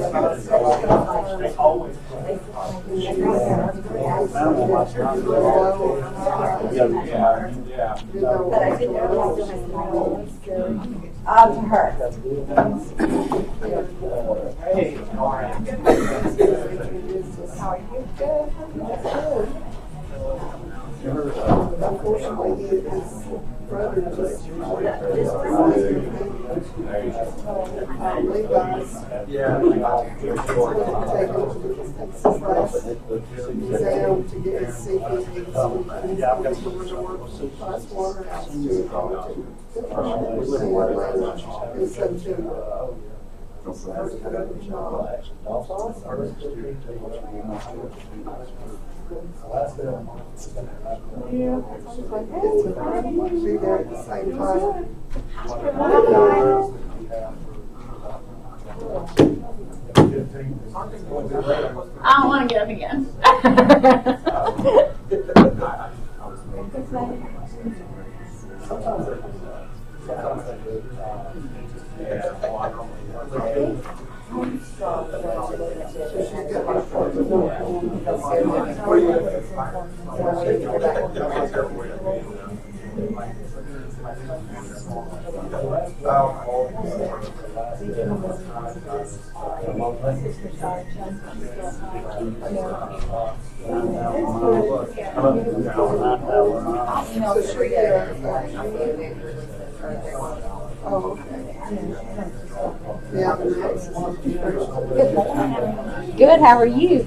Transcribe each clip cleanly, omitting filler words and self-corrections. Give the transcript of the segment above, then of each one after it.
To her. Hey, how are you? How are you? Good. Unfortunately, his brother just Levi's. Yeah. Exam to get his CPA. Yeah, I've got be there at the same time. I don't want to get up again. Good, how are you?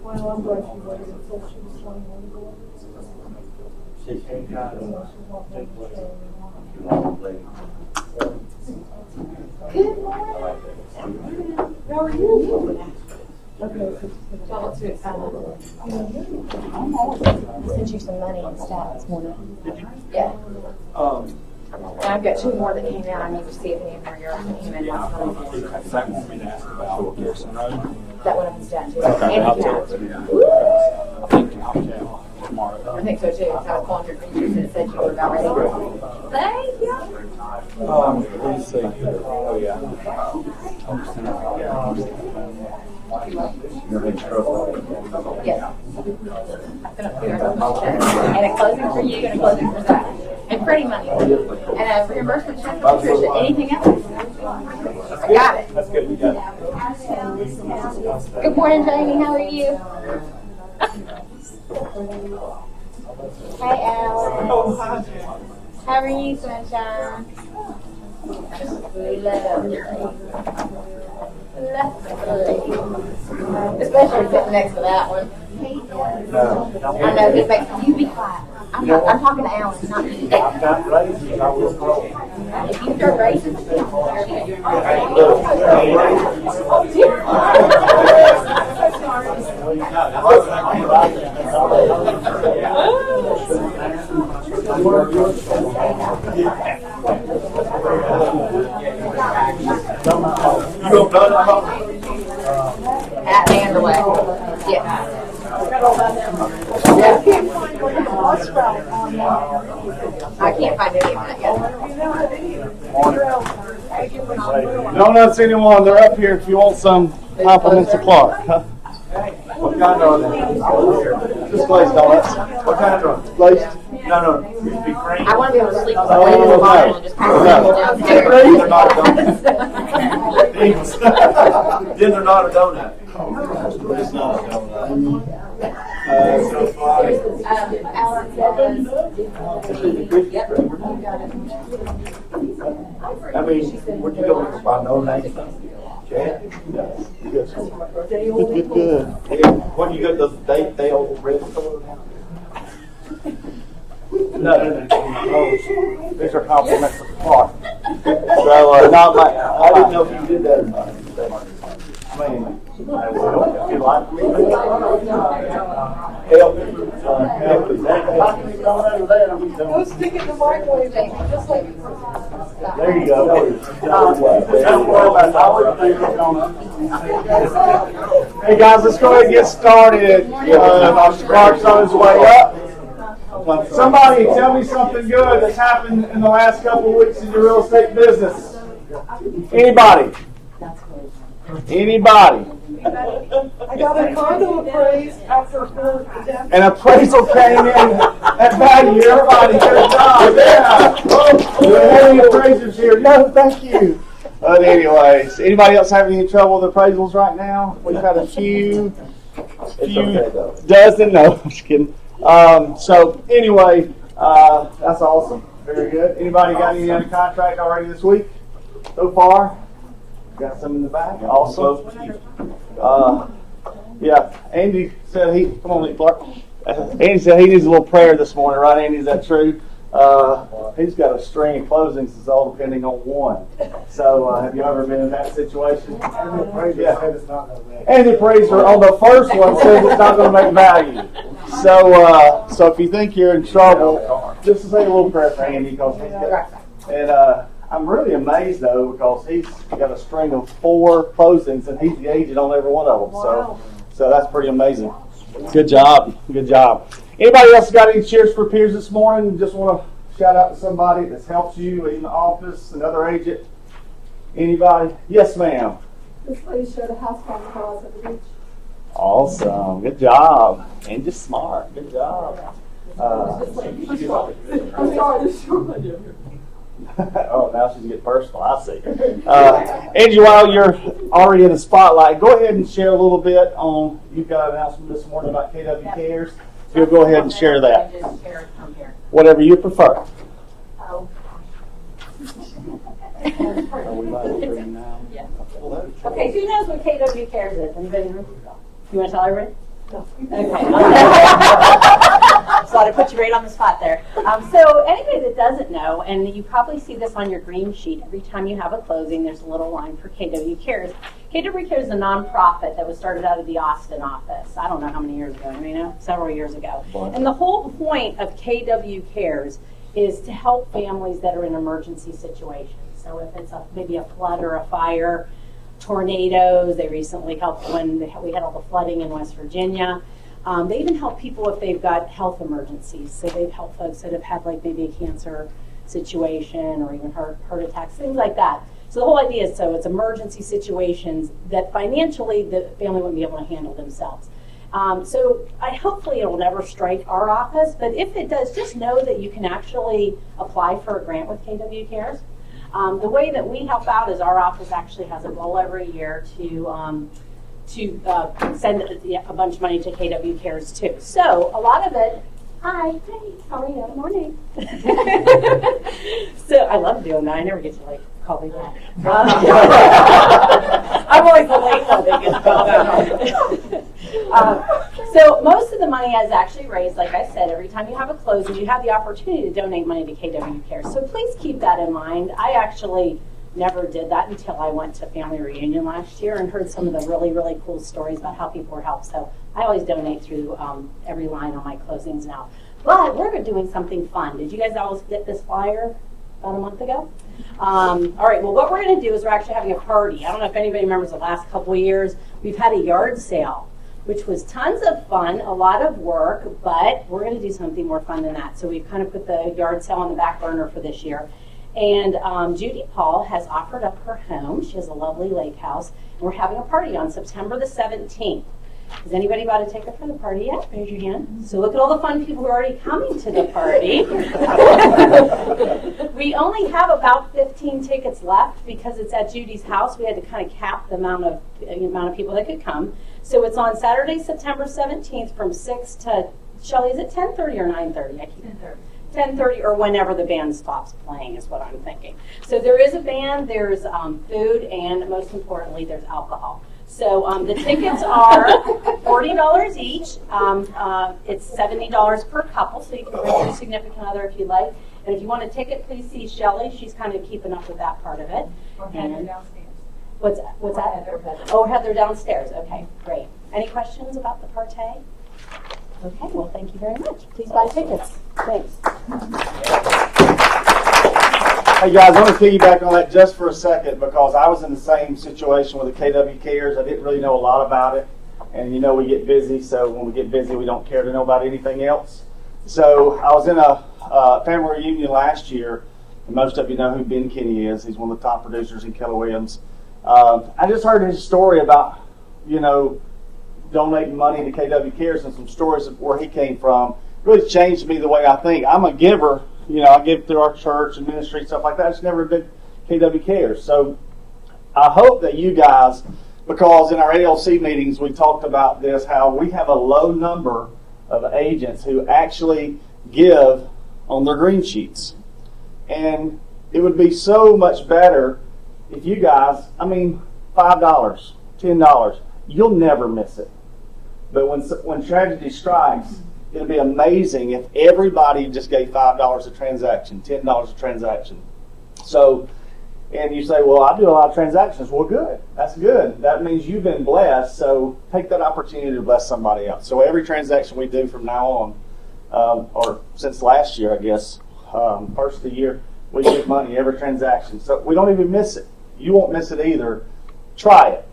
Well, I'm glad she waited until she was 21 to go. Good morning. How are you? Okay. I sent you some money and stuff this morning. Yeah. And I've got two more that came in. I need to see if any of them are yours that came in last night. Does that want me to ask about Garrison Road? That one of them's done too. Okay, I'll tell And you. I think I'll tell tomorrow. I think so too. So I was calling your features and it said you were about ready. Thank you. Let's see. Oh, yeah. Yes. And a closing for you and a closing for Zach. And Freddie money. And a reimbursement check for Patricia. Anything else? I got it. That's good. You got it. Good morning, Jamie. How are you? Hey, Alan. How are you, sunshine? Lovely. Especially sitting next to that one. I know, just make you be quiet. I'm talking to Alan, not you. I've got raises. I will grow. If you start raising, at the underway. Yeah. I can't find any of that yet. Don't ask anyone. They're up here if you want some compliments of Clark. What kind are they? Just glazed donuts. What kind are they? Glazed? No. Be cream. I want to be able to sleep with my leg in the bottom and just kind of go downstairs. They're not a donut. Then they're not a donut. It's not a donut. I mean, what you going by no name? Chad? Good. What you got? They old red store? No. These are compliments of Clark. So, not my. I didn't know if you did that or not. I mean, if you like me, help. Go stick it in the microwave, baby, just like There you go. Don't worry about Hey guys, let's go ahead and get started. Clark's on his way up. Somebody tell me something good that's happened in the last couple of weeks in your real estate business. Anybody? Anybody? I got a condo appraised after her death. An appraisal came in at value. Everybody, good job. Yeah. Oh, do we have any appraisers here? No, thank you. But anyways, anybody else having any trouble with appraisals right now? We've had a few dozen. No, I'm just kidding. So anyway, that's awesome. Very good. Anybody got any under contract already this week so far? Got some in the back. Awesome. Yeah, Andy said come on, Lee Clark. Andy said he needs a little prayer this morning, right, Andy? Is that true? He's got a string of closings that's all depending on one. So have you ever been in that situation? And the appraiser on the first one says it's not going to make value. So if you think you're in trouble, just say a little prayer for Andy because he's got, and I'm really amazed though because he's got a string of 4 closings and he's the agent on every one of them. So that's pretty amazing. Good job. Good job. Anybody else got any cheers for peers this morning? Just want to shout out to somebody that's helped you in the office, another agent. Anybody? Yes, ma'am. This lady showed a house phone call us at the beach. Awesome. Good job. And just smart. Good job. I'm sorry, this short. Oh, now she's getting personal. I see. Angie, while you're already in the spotlight, go ahead and share a little bit on. You've got an announcement this morning about KW Cares. So you'll go ahead and share that. Whatever you prefer. Oh. Okay, who knows what KW Cares is? Anybody know? You want to tell everybody? No. Okay. So I put you right on the spot there. So anybody that doesn't know, and you probably see this on your green sheet, every time you have a closing, there's a little line for KW Cares. KW Cares is a nonprofit that was started out of the Austin office. I don't know how many years ago, several years ago. And the whole point of KW Cares is to help families that are in emergency situations. So if it's maybe a flood or a fire, tornadoes, they recently helped when we had all the flooding in West Virginia. They even help people if they've got health emergencies. So they've helped folks that have had like maybe a cancer situation or even heart attacks, things like that. So the whole idea is it's emergency situations that financially the family wouldn't be able to handle themselves. So hopefully it will never strike our office, but if it does, just know that you can actually apply for a grant with KW Cares. The way that we help out is our office actually has a goal every year to send a bunch of money to KW Cares too. So a lot of it, hi, hey, how are you? Good morning. So I love doing that. I never get to call me back. I'm always the late one that gets called out. So most of the money is actually raised, like I said, every time you have a closing, you have the opportunity to donate money to KW Cares. So please keep that in mind. I actually never did that until I went to family reunion last year and heard some of the really, really cool stories about how people were helped. So I always donate through every line on my closings now. But we're doing something fun. Did you guys always get this flyer about a month ago? All right, well, what we're going to do is we're actually having a party. I don't know if anybody remembers the last couple of years. We've had a yard sale, which was tons of fun, a lot of work, but we're going to do something more fun than that. So we've kind of put the yard sale on the back burner for this year. And Judy Paul has offered up her home. She has a lovely lake house. And we're having a party on September the 17th. Has anybody about to take her for the party yet? Raise your hand. So look at all the fun people who are already coming to the party. We only have about 15 tickets left because it's at Judy's house. We had to kind of cap the amount of people that could come. So it's on Saturday, September 17th from 6 to, Shelley, is it 10:30 or 9:30? 10:30 or whenever the band stops playing is what I'm thinking. So there is a band, there's food, and most importantly, there's alcohol. So the tickets are $40 each. It's $70 per couple, so you can bring your significant other if you like. And if you want a ticket, please see Shelley. She's kind of keeping up with that part of it. Or Heather downstairs. What's that? Heather. Oh, Heather downstairs. Okay, great. Any questions about the party? Okay, well, thank you very much. Please buy tickets. Thanks. Hey guys, I want to piggyback on that just for a second because I was in the same situation with the KW Cares. I didn't really know a lot about it. And we get busy, so when we get busy, we don't care to know about anything else. So I was in a family reunion last year, and most of you know who Ben Kinney is. He's one of the top producers in Keller Williams. I just heard his story about, donating money to KW Cares and some stories of where he came from. It really changed me the way I think. I'm a giver. I give through our church and ministry, stuff like that. I just never did KW Cares. So I hope that you guys, because in our ALC meetings we talked about this, how we have a low number of agents who actually give on their green sheets. And it would be so much better if you guys, $5, $10, you'll never miss it. But when tragedy strikes, it'll be amazing if everybody just gave $5 a transaction, $10 a transaction. So, and you say, well, I do a lot of transactions. Well, good. That's good. That means you've been blessed. So take that opportunity to bless somebody else. So every transaction we do from now on, or since last year, I guess, first of the year, we give money every transaction. So we don't even miss it. You won't miss it either. Try it.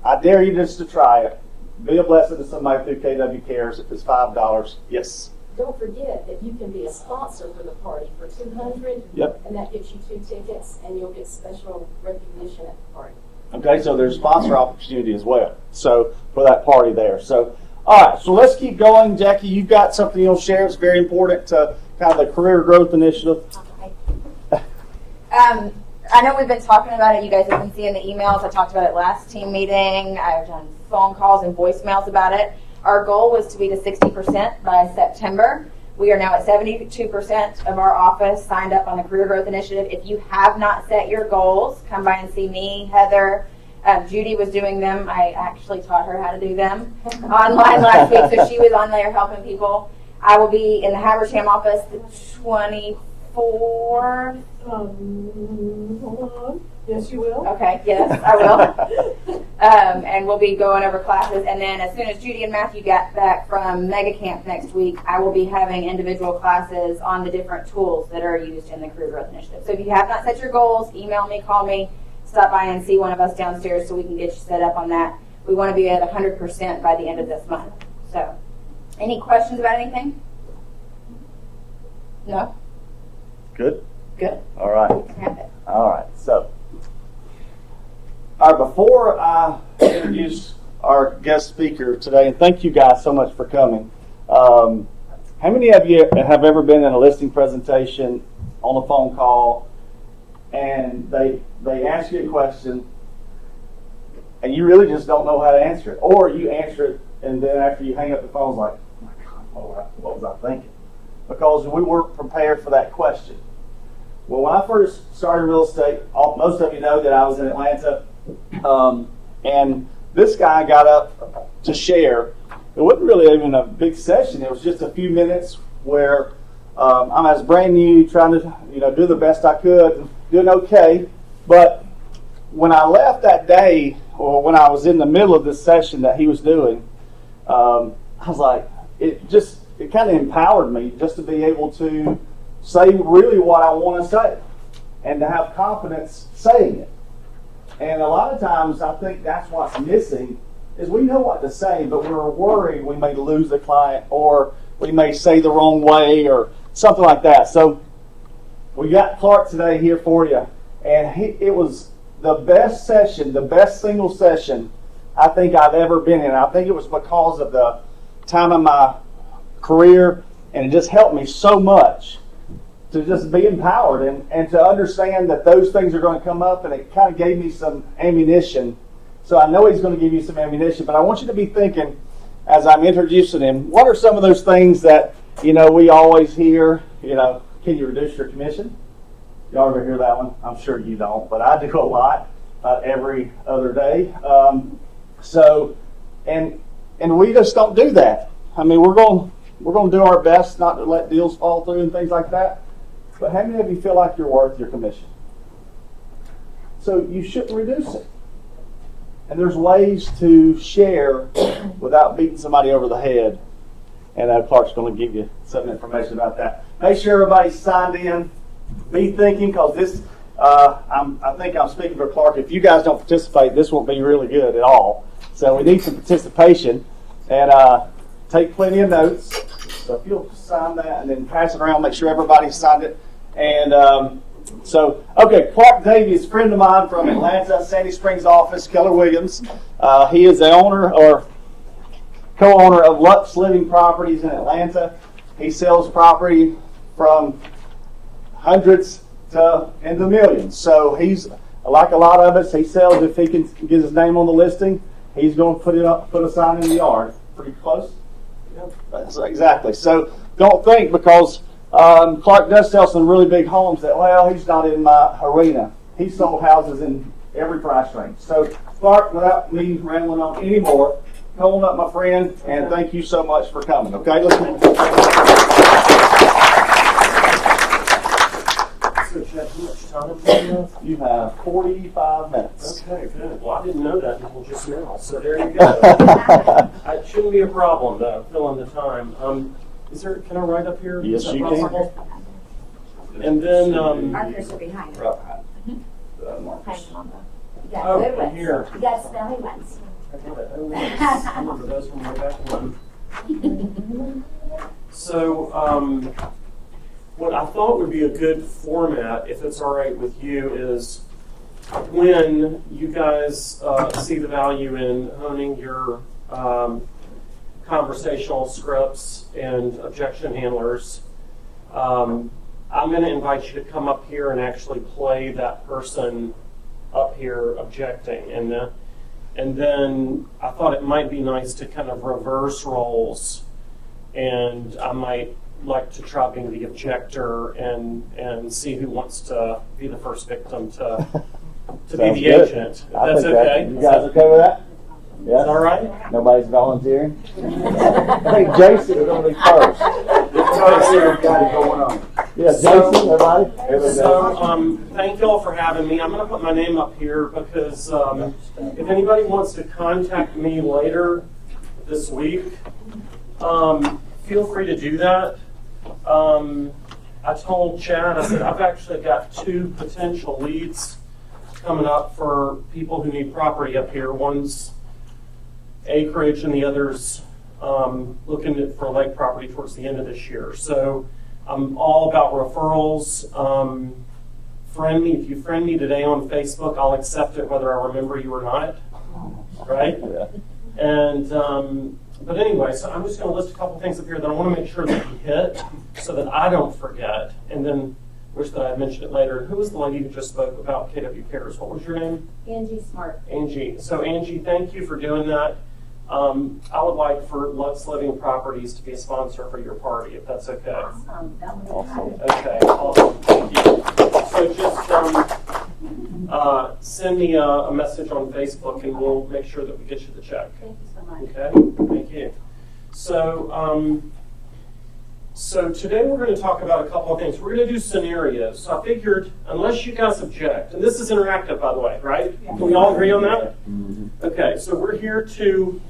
I dare you just to try it. Be a blessing to somebody through KW Cares. If it's $5, yes. Don't forget that you can be a sponsor for the party for $200. Yep. And that gets you 2 tickets, and you'll get special recognition at the party. Okay, so there's sponsor opportunity as well. So for that party there. So all right, so let's keep going. Jackie, you've got something you'll share. It's very important to kind of the career growth initiative. I know we've been talking about it. You guys have been seeing the emails. I talked about it last team meeting. I've done phone calls and voicemails about it. Our goal was to be to 60% by September. We are now at 72% of our office signed up on the Career Growth Initiative. If you have not set your goals, come by and see me, Heather. Judy was doing them. I actually taught her how to do them online last week, so she was on there helping people. I will be in the Habersham office the 24th. Hold on. Yes, you will. Okay, yes, I will. And we'll be going over classes. And then as soon as Judy and Matthew get back from Mega Camp next week, I will be having individual classes on the different tools that are used in the Career Growth Initiative. So if you have not set your goals, email me, call me, stop by and see one of us downstairs so we can get you set up on that. We want to be at 100% by the end of this month. So, any questions about anything? No? Good? Good. All right. Have it. All right. So, before I introduce our guest speaker today, and thank you guys so much for coming. How many of you have ever been in a listing presentation on a phone call and they ask you a question and you really just don't know how to answer it, or you answer it and then after you hang up the phone, it's like, oh my God, what was I thinking? Because we weren't prepared for that question. Well, when I first started real estate, most of you know that I was in Atlanta, and this guy got up to share. It wasn't really even a big session. It was just a few minutes where I'm as brand new, trying to do the best I could, doing okay. But when I left that day, or when I was in the middle of this session that he was doing, I was like, it kind of empowered me just to be able to say really what I want to say and to have confidence saying it. And a lot of times I think that's what's missing is we know what to say, but we're worried we may lose the client or we may say the wrong way or something like that. So we got Clark today here for you. And it was the best session, the best single session I think I've ever been in. I think it was because of the time of my career, and it just helped me so much to just be empowered and to understand that those things are going to come up, and it kind of gave me some ammunition. So I know he's going to give you some ammunition, but I want you to be thinking as I'm introducing him, what are some of those things that, we always hear, can you reduce your commission? Y'all ever hear that one? I'm sure you don't, but I do a lot, every other day. And we just don't do that. I mean, we're going to do our best not to let deals fall through and things like that. But how many of you feel like you're worth your commission? So you shouldn't reduce it. And there's ways to share without beating somebody over the head. And Clark's going to give you some information about that. Make sure everybody's signed in. Be thinking, because this, I think I'm speaking for Clark. If you guys don't participate, this won't be really good at all. So we need some participation. And take plenty of notes. So if you'll sign that and then pass it around, make sure everybody signed it. And okay, Clark Davies, friend of mine from Atlanta, Sandy Springs office, Keller Williams. He is the owner or co-owner of Lux Living Properties in Atlanta. He sells property from hundreds to into millions. So he's like a lot of us. He sells if he can get his name on the listing. He's going to put a sign in the yard. Pretty close. That's exactly. So don't think because Clark does sell some really big homes that, well, he's not in my arena. He sold houses in every price range. So Clark, without me rambling on anymore, come on up, my friend, and thank you so much for coming. Okay, let's move. So, Chad, how much time do you have? You have 45 minutes. Okay, good. Well, I didn't know that until just now, so there you go. It shouldn't be a problem, though, filling the time. Can I write up here? Yes, Is that you possible? And then, Markers are behind it. Hang them on the. You got Oh, good ones. here. You got smelly ones. I got it. Oh, yes. I remember those from way back when. So, what I thought would be a good format, if it's all right with you, is when you guys see the value in honing your conversational scripts and objection handlers, I'm going to invite you to come up here and actually play that person up here objecting. And then I thought it might be nice to kind of reverse roles, and I might like to try being the objector and see who wants to be the first victim to be Sounds the good. agent. If I that's think okay. You guys okay with that? Yeah. All right. Nobody's volunteering. I think Jason is going to be first. Got it going on. Yeah, Jason, everybody. So, thank y'all for having me. I'm going to put my name up here because if anybody wants to contact me later this week, feel free to do that. I told Chad, I said, I've actually got 2 potential leads coming up for people who need property up here. One's acreage and the other's looking for lake property towards the end of this year. So I'm all about referrals. Friend me. If you friend me today on Facebook, I'll accept it whether I remember you or not. Right? Yeah. And but anyway, so I'm just going to list a couple things up here that I want to make sure that we hit so that I don't forget. And then wish that I had mentioned it later. Who was the lady who just spoke about KW Cares? What was your name? Angie Smart. Angie. So Angie, thank you for doing that. I would like for Lux Living Properties to be a sponsor for your party, if that's okay. Awesome. That would be Awesome. fun. Okay, awesome. Thank you. So just send me a message on Facebook, and we'll make sure that we get you the check. Thank you so much. Okay, thank you. So, so today we're going to talk about a couple of things. We're going to do scenarios. So I figured, unless you guys object, and this is interactive, by the way, right? Can we all agree on that? Okay, so we're here to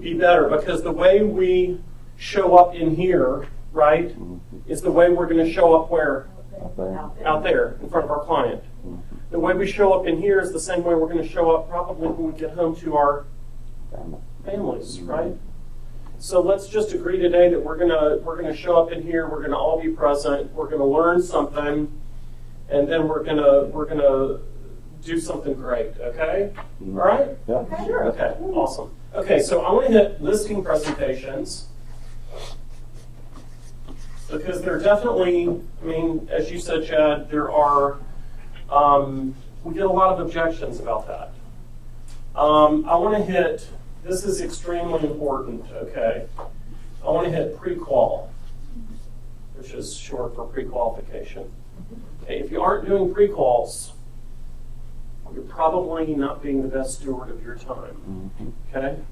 be better, because the way we show up in here, right, is the way we're going to show up where? Out there, in front of our client. The way we show up in here is the same way we're going to show up probably when we get home to our families, right? So let's just agree today that we're gonna show up in here. We're gonna all be present. We're gonna learn something, and then we're gonna do something great. Okay? All right? Yeah. Sure. Okay. Awesome. Okay. So I want to hit listing presentations because there are definitely. I mean, as you said, Chad, there are. We get a lot of objections about that. I want to hit. This is extremely important, okay? I want to hit pre-qual, which is short for pre-qualification. Okay, if you aren't doing pre-quals, you're probably not being the best steward of your time, okay?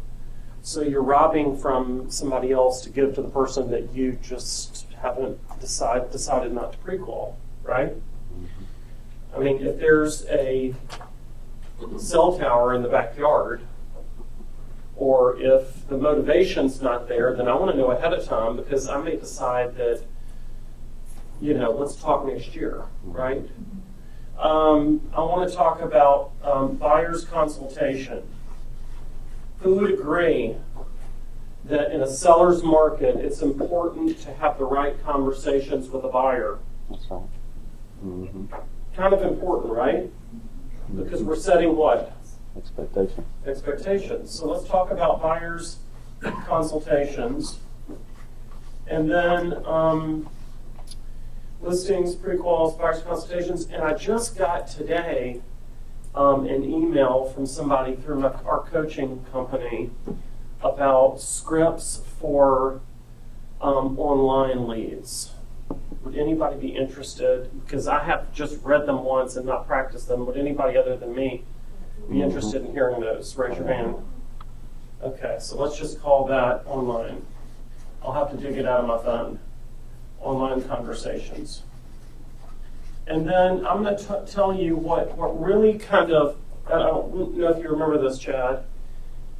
So you're robbing from somebody else to give to the person that you just haven't decided not to pre-qual, right? I mean, if there's a cell tower in the backyard, or if the motivation's not there, then I want to know ahead of time, because I may decide that, let's talk next year, right? I want to talk about buyer's consultation. Who would agree that in a seller's market, it's important to have the right conversations with a buyer. That's right. Mm-hmm. Kind of important, right? Because we're setting what? Expectation. Expectations. So let's talk about buyers' consultations. And then listings, pre-quals, buyers' consultations. And I just got today an email from somebody through our coaching company about scripts for online leads. Would anybody be interested? Because I have just read them once and not practiced them. Would anybody other than me be interested in hearing those? Raise your hand. Okay, so let's just call that online. I'll have to dig it out of my phone. Online conversations. And then I'm going to tell you what really kind of, I don't know if you remember this, Chad,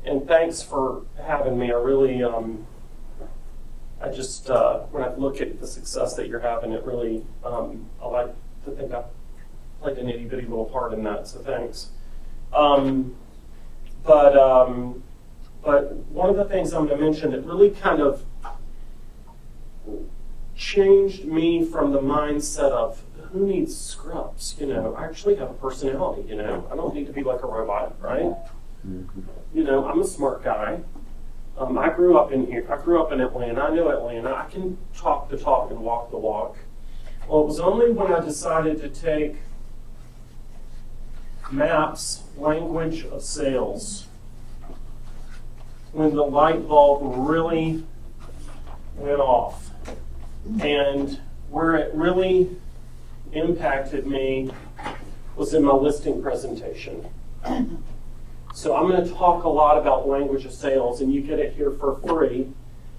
and thanks for having me. I really, I just, when I look at the success that you're having, it really, I like to think I played an itty-bitty little part in that, so thanks. But one of the things I'm going to mention that really kind of changed me from the mindset of who needs scrubs? You know, I actually have a personality, you know. I don't need to be like a robot, right? Mm-hmm. You know, I'm a smart guy. I grew up in here. I grew up in Atlanta. I know Atlanta. I can talk the talk and walk the walk. Well, it was only when I decided to take MAPS, Language of Sales, when the light bulb really went off. And where it really impacted me was in my listing presentation. So I'm going to talk a lot about language of sales, and you get it here for free.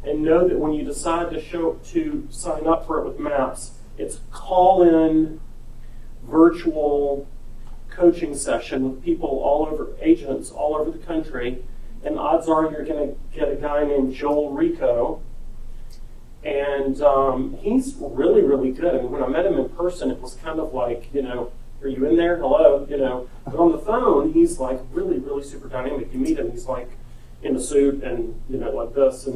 And know that when you decide to sign up for it with MAPS, it's call-in virtual coaching session with people all over, agents all over the country. And odds are you're going to get a guy named Joel Rico. And he's really, really good. I mean, when I met him in person, it was kind of like, you know, are you in there? Hello, you know. But on the phone, he's like really, really super dynamic. You meet him, he's like in a suit and, you know, like this.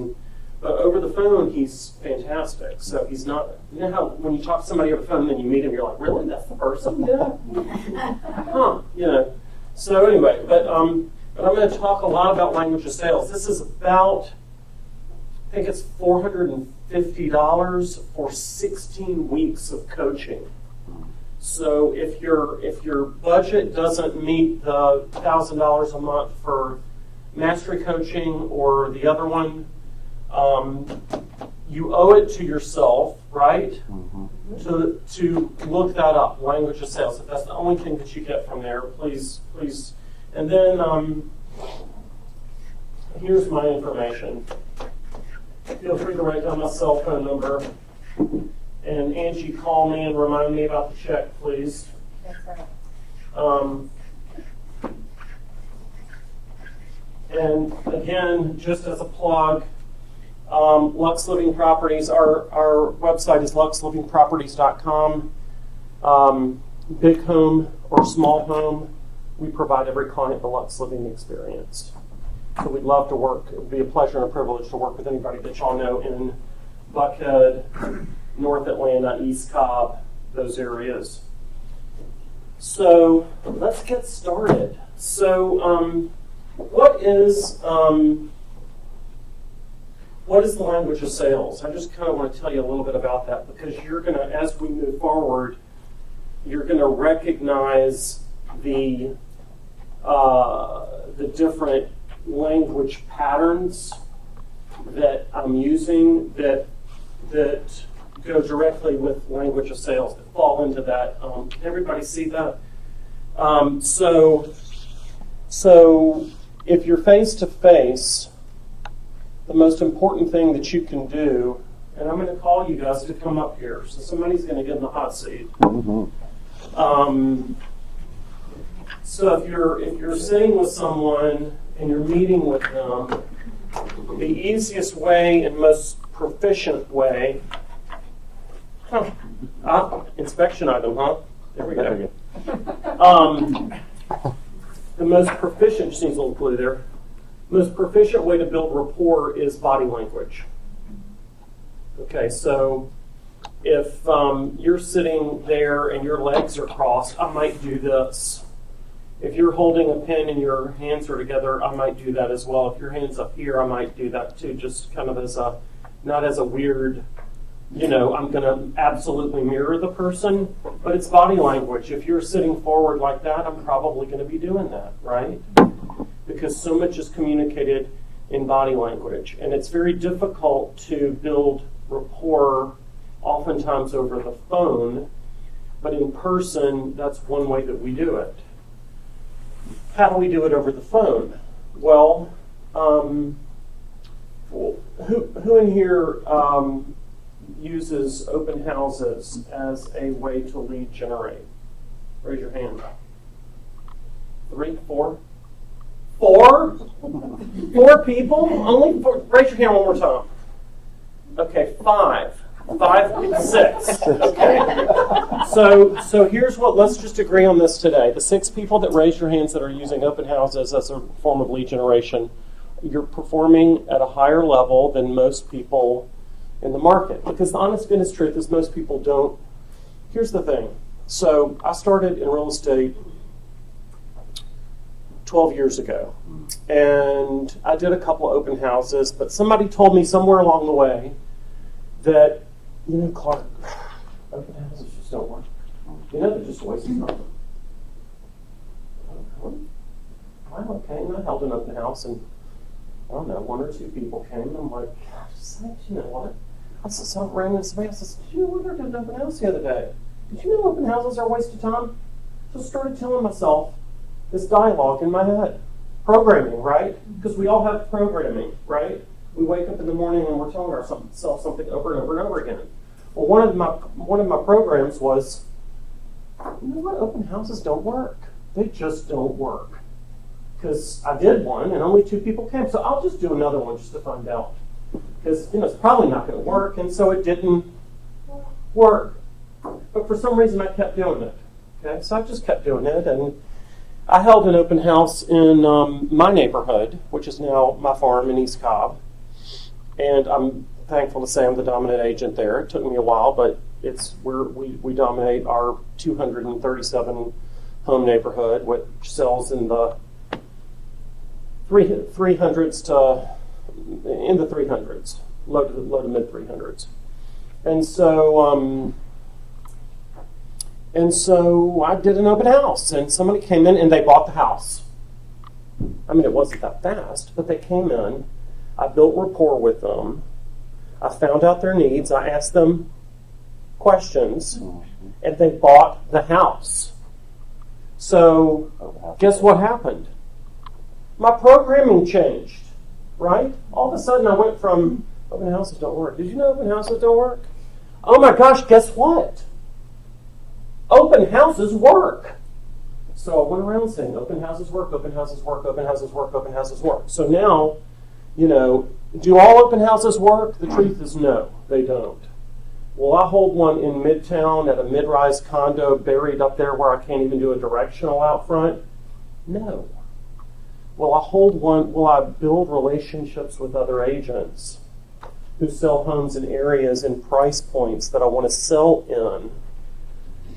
But over the phone, he's fantastic. So he's not, you know how when you talk to somebody over the phone and then you meet him, you're like, really? That's the person? Yeah. Huh, you know. So anyway, but I'm going to talk a lot about language of sales. This is about, I think it's $450 for 16 weeks of coaching. So if your budget doesn't meet the $1,000 a month for mastery coaching or the other one, you owe it to yourself, right? Mm-hmm. To look that up, language of sales. If that's the only thing that you get from there, please. And then here's my information. Feel free to write down my cell phone number. And Angie, call me and remind me about the check, please. Yes, sir. And again, just as a plug, Lux Living Properties, our website is luxlivingproperties.com. Big home or small home, we provide every client the Lux Living experience. So we'd love to work. It would be a pleasure and a privilege to work with anybody that y'all know in Buckhead, North Atlanta, East Cobb, those areas. So let's get started. So what is the language of sales? I just kind of want to tell you a little bit about that because you're going to, as we move forward, you're going to recognize the different language patterns that I'm using that go directly with language of sales that fall into that. Can everybody see that? So if you're face to face, the most important thing that you can do, and I'm going to call you guys to come up here. So somebody's going to get in the hot seat. Mm-hmm. So if you're sitting with someone and you're meeting with them, the easiest way and most proficient way. Inspection item, huh? There we go. The most proficient, just needs a little glue there. most proficient way to build rapport is body language. Okay, so if you're sitting there and your legs are crossed, I might do this. If you're holding a pen and your hands are together, I might do that as well. If your hand's up here, I might do that too, just kind of as a, not as a weird, I'm going to absolutely mirror the person, but it's body language. If you're sitting forward like that, I'm probably going to be doing that, right? Because so much is communicated in body language. And it's very difficult to build rapport oftentimes over the phone, but in person, that's one way that we do it. How do we do it over the phone? Well, who in here uses open houses as a way to lead generate? Raise your hand. 3, 4? 4? 4 people? Only 4? Raise your hand one more time. Okay, 5. 5, 6. Okay. So here's what, let's just agree on this today. The 6 people that raised your hands that are using open houses as a form of lead generation, you're performing at a higher level than most people in the market. Because the honest goodness truth is most people don't. Here's the thing. So I started in real estate 12 years ago. And I did a couple of open houses, but somebody told me somewhere along the way that, Clark, open houses just don't work. They're just a waste of time. I'm okay. And I held an open house, and I don't know, 1 or 2 people came, and I'm like, you know what? I saw ran into somebody else. I said, did you know we did an open house the other day? Did you know open houses are a waste of time? So I started telling myself this dialogue in my head. Programming, right? Because we all have programming, right? We wake up in the morning and we're telling ourselves something over and over and over again. Well, one of my programs was, you know what? Open houses don't work. They just don't work. Because I did one and only 2 people came, so I'll just do another one just to find out. Because it's probably not going to work, and so it didn't work. But for some reason, I kept doing it. Okay, so I just kept doing it, and I held an open house in my neighborhood, which is now my farm in East Cobb. And I'm thankful to say I'm the dominant agent there. It took me a while, but we dominate our 237 home neighborhood, which sells in the 300s to in the 300s, low to mid 300s. And so I did an open house, and somebody came in and they bought the house. I mean, it wasn't that fast, but they came in. I built rapport with them. I found out their needs. I asked them questions, and they bought the house. So guess what happened? My programming changed, right? All of a sudden I went from open houses don't work. Did you know open houses don't work? Oh my gosh, guess what? Open houses work. So I went around saying open houses work, open houses work, open houses work, open houses work. So now, do all open houses work? The truth is no, they don't. Will I hold one in Midtown at a mid-rise condo buried up there where I can't even do a directional out front? No. Will I hold one? Will I build relationships with other agents who sell homes in areas and price points that I want to sell in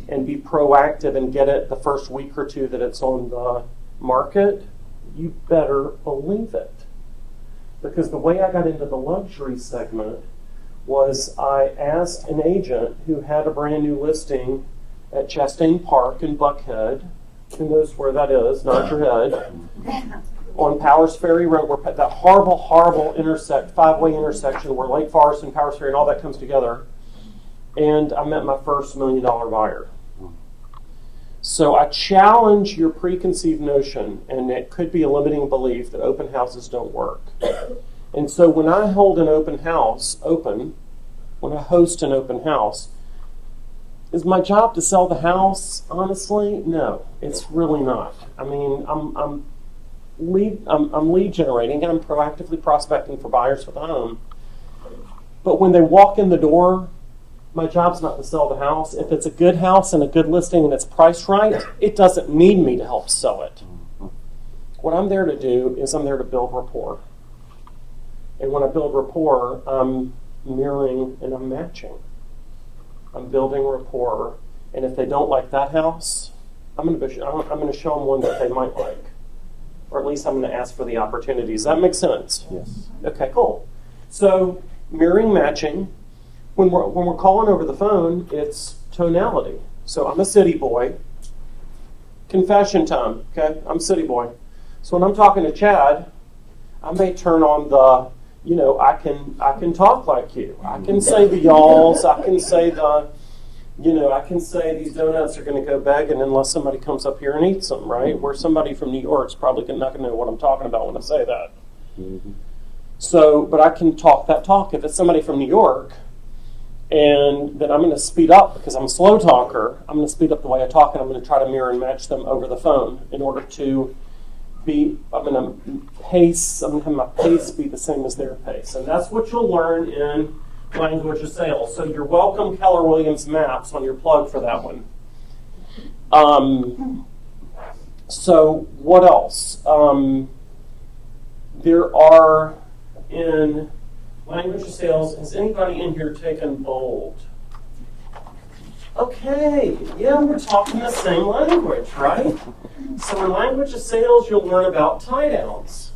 and be proactive and get it the first week or 2 that it's on the market? You better believe it. Because the way I got into the luxury segment was I asked an agent who had a brand new listing at Chastain Park in Buckhead. Who knows where that is? Nod your head. On Powers Ferry Road, where that horrible 5-way intersection where Lake Forest and Powers Ferry and all that comes together. And I met my first $1 million buyer. So I challenge your preconceived notion, and it could be a limiting belief, that open houses don't work. And so when I hold an open house when I host an open house, is my job to sell the house? Honestly, no, it's really not. I mean, I'm lead generating, and I'm proactively prospecting for buyers for the home. But when they walk in the door, my job's not to sell the house. If it's a good house and a good listing and it's priced right, it doesn't need me to help sell it. What I'm there to do is I'm there to build rapport. And when I build rapport, I'm mirroring and I'm matching. I'm building rapport. And if they don't like that house, I'm going to show them one that they might like. Or at least I'm going to ask for the opportunities. That makes sense? Yes. Okay, cool. So mirroring, matching. When we're calling over the phone, it's tonality. So I'm a city boy. Confession time, okay? I'm city boy. So when I'm talking to Chad, I may turn on the, I can talk like you. I can say the y'alls. I can say these donuts are going to go begging unless somebody comes up here and eats them, right? Where somebody from New York's probably not going to know what I'm talking about when I say that. Mm-hmm. So, but I can talk that talk. If it's somebody from New York, and then I'm going to speed up because I'm a slow talker. I'm going to speed up the way I talk, and I'm going to try to mirror and match them over the phone in order to I'm going to have my pace be the same as their pace. And that's what you'll learn in language of sales. So you're welcome, Keller Williams Maps, on your plug for that one. So what else? There are in language of sales, has anybody in here taken bold? Okay, yeah, we're talking the same language, right? So in language of sales, you'll learn about tie downs,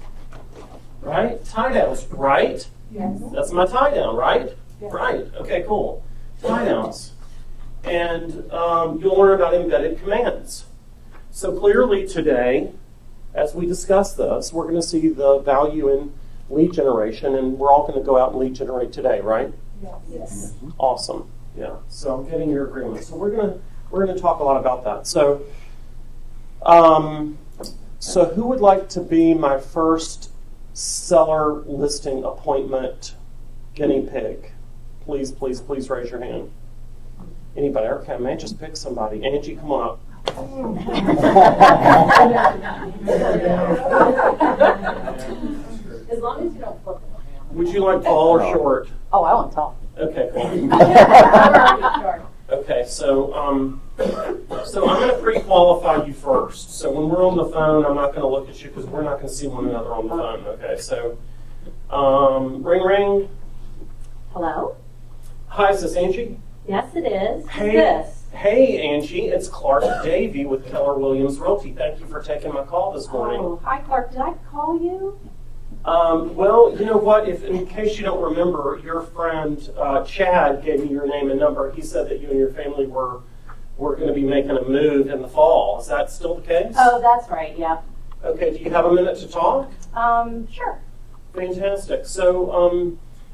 right? Tie downs, right? Yes. That's my tie down, right? Yes. Right, okay, cool. Tie downs. And you'll learn about embedded commands. So clearly today, as we discuss this, we're going to see the value in lead generation, and we're all going to go out and lead generate today, right? Yes. Awesome. Yeah. So I'm getting your agreement. So we're gonna talk a lot about that. So, so who would like to be my first seller listing appointment guinea pig? Please, please, please raise your hand. Anybody? Okay, I may just pick somebody. Angie, come on up. As long as you don't flip it around. Would you like tall or short? Oh, I want tall. Okay, cool. Okay, so I'm going to pre-qualify you first. So when we're on the phone, I'm not going to look at you because we're not going to see one another on the phone. Okay, so ring, ring. Hello? Hi, is this Angie? Yes, it is. Hey, Who's this? hey, Angie. It's Clark Davey with Keller Williams Realty. Thank you for taking my call this morning. Oh, hi, Clark. Did I call you? Well, you know what? If in case you don't remember, your friend Chad gave me your name and number. He said that you and your family were going to be making a move in the fall. Is that still the case? Oh, that's right. Yeah. Okay. Do you have a minute to talk? Sure. Fantastic. So,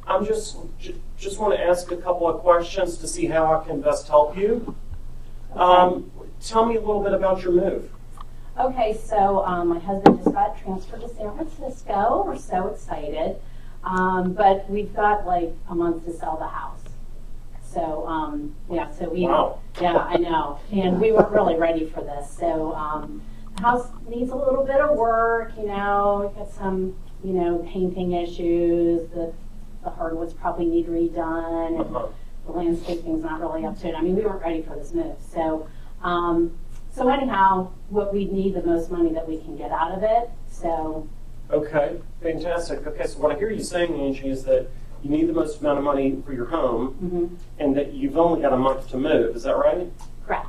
I'm just want to ask a couple of questions to see how I can best help you. Tell me a little bit about your move. Okay, so my husband just got transferred to San Francisco. We're so excited. But we've got like a month to sell the house. So, yeah, so we, Wow. yeah, I know. And we weren't really ready for this. So, the house needs a little bit of work, we've got some, painting issues. The hardwoods probably need redone. And the landscaping's not really up to it. I mean, we weren't ready for this move. So, so anyhow, what we need the most money that we can get out of it. So. Okay, fantastic. Okay, so what I hear you saying, Angie, is that you need the most amount of money for your home, and that you've only got a month to move. Is that right? Correct.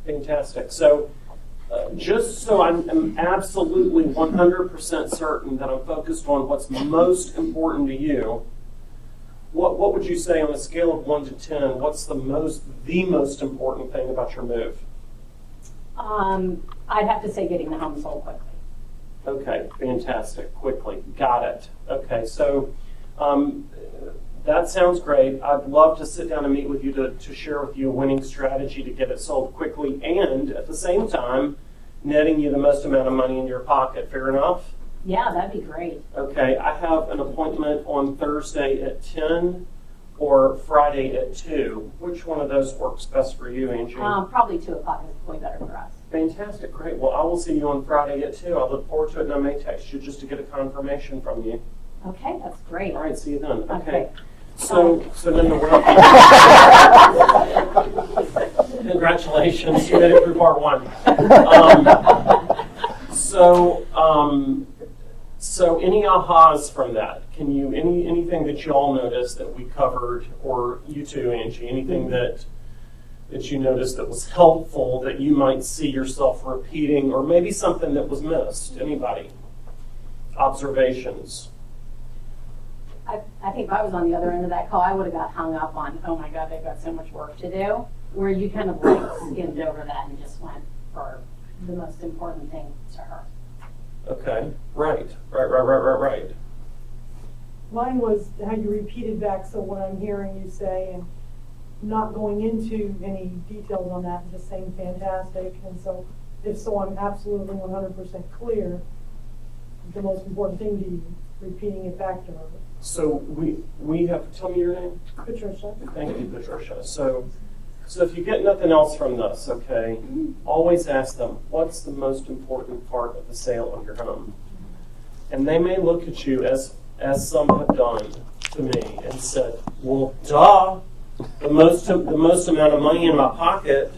Fantastic. So, just so I'm absolutely 100% certain that I'm focused on what's most important to you, what would you say on a scale of 1 to 10? What's the most important thing about your move? I'd have to say getting the home sold quickly. Okay, fantastic. Quickly. Got it. Okay, so that sounds great. I'd love to sit down and meet with you to share with you a winning strategy to get it sold quickly and at the same time netting you the most amount of money in your pocket. Fair enough? Yeah, that'd be great. Okay, I have an appointment on Thursday at 10 or Friday at 2. Which one of those works best for you, Angie? Probably 2 o'clock is way better for us. Fantastic, great. Well, I will see you on Friday at 2. I look forward to it, and I may text you just to get a confirmation from you. Okay, that's great. All right, see you then. Okay. So then we're Congratulations, you made it through part 1. ahas from that? Can you anything that you all noticed that we covered, or you too, Angie? Anything that you noticed that was helpful that you might see yourself repeating, or maybe something that was missed? Anybody? Observations? I think if I was on the other end of that call, I would have got hung up on, oh my God, they've got so much work to do, where you kind of like skimmed over that and just went for the most important thing to her. Okay, right. Mine was how you repeated back, so what I'm hearing you say, and not going into any details on that, just saying fantastic. And so, if so, I'm absolutely 100% clear, the most important thing to you, repeating it back to her. So we have, tell me your name. Patricia. Thank you, Patricia. So if you get nothing else from this, okay, always ask them, what's the most important part of the sale of your home? And they may look at you as some have done to me and said, well, duh, the most amount of money in my pocket.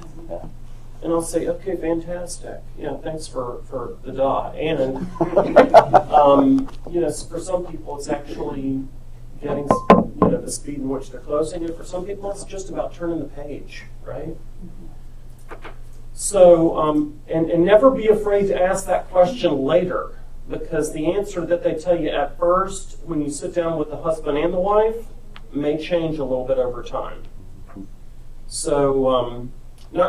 And I'll say, okay, fantastic. Yeah, thanks for the duh. And, for some people, it's actually getting, the speed in which they're closing. And for some people, it's just about turning the page, right? So, and never be afraid to ask that question later, because the answer that they tell you at first, when you sit down with the husband and the wife, may change a little bit over time. So, ding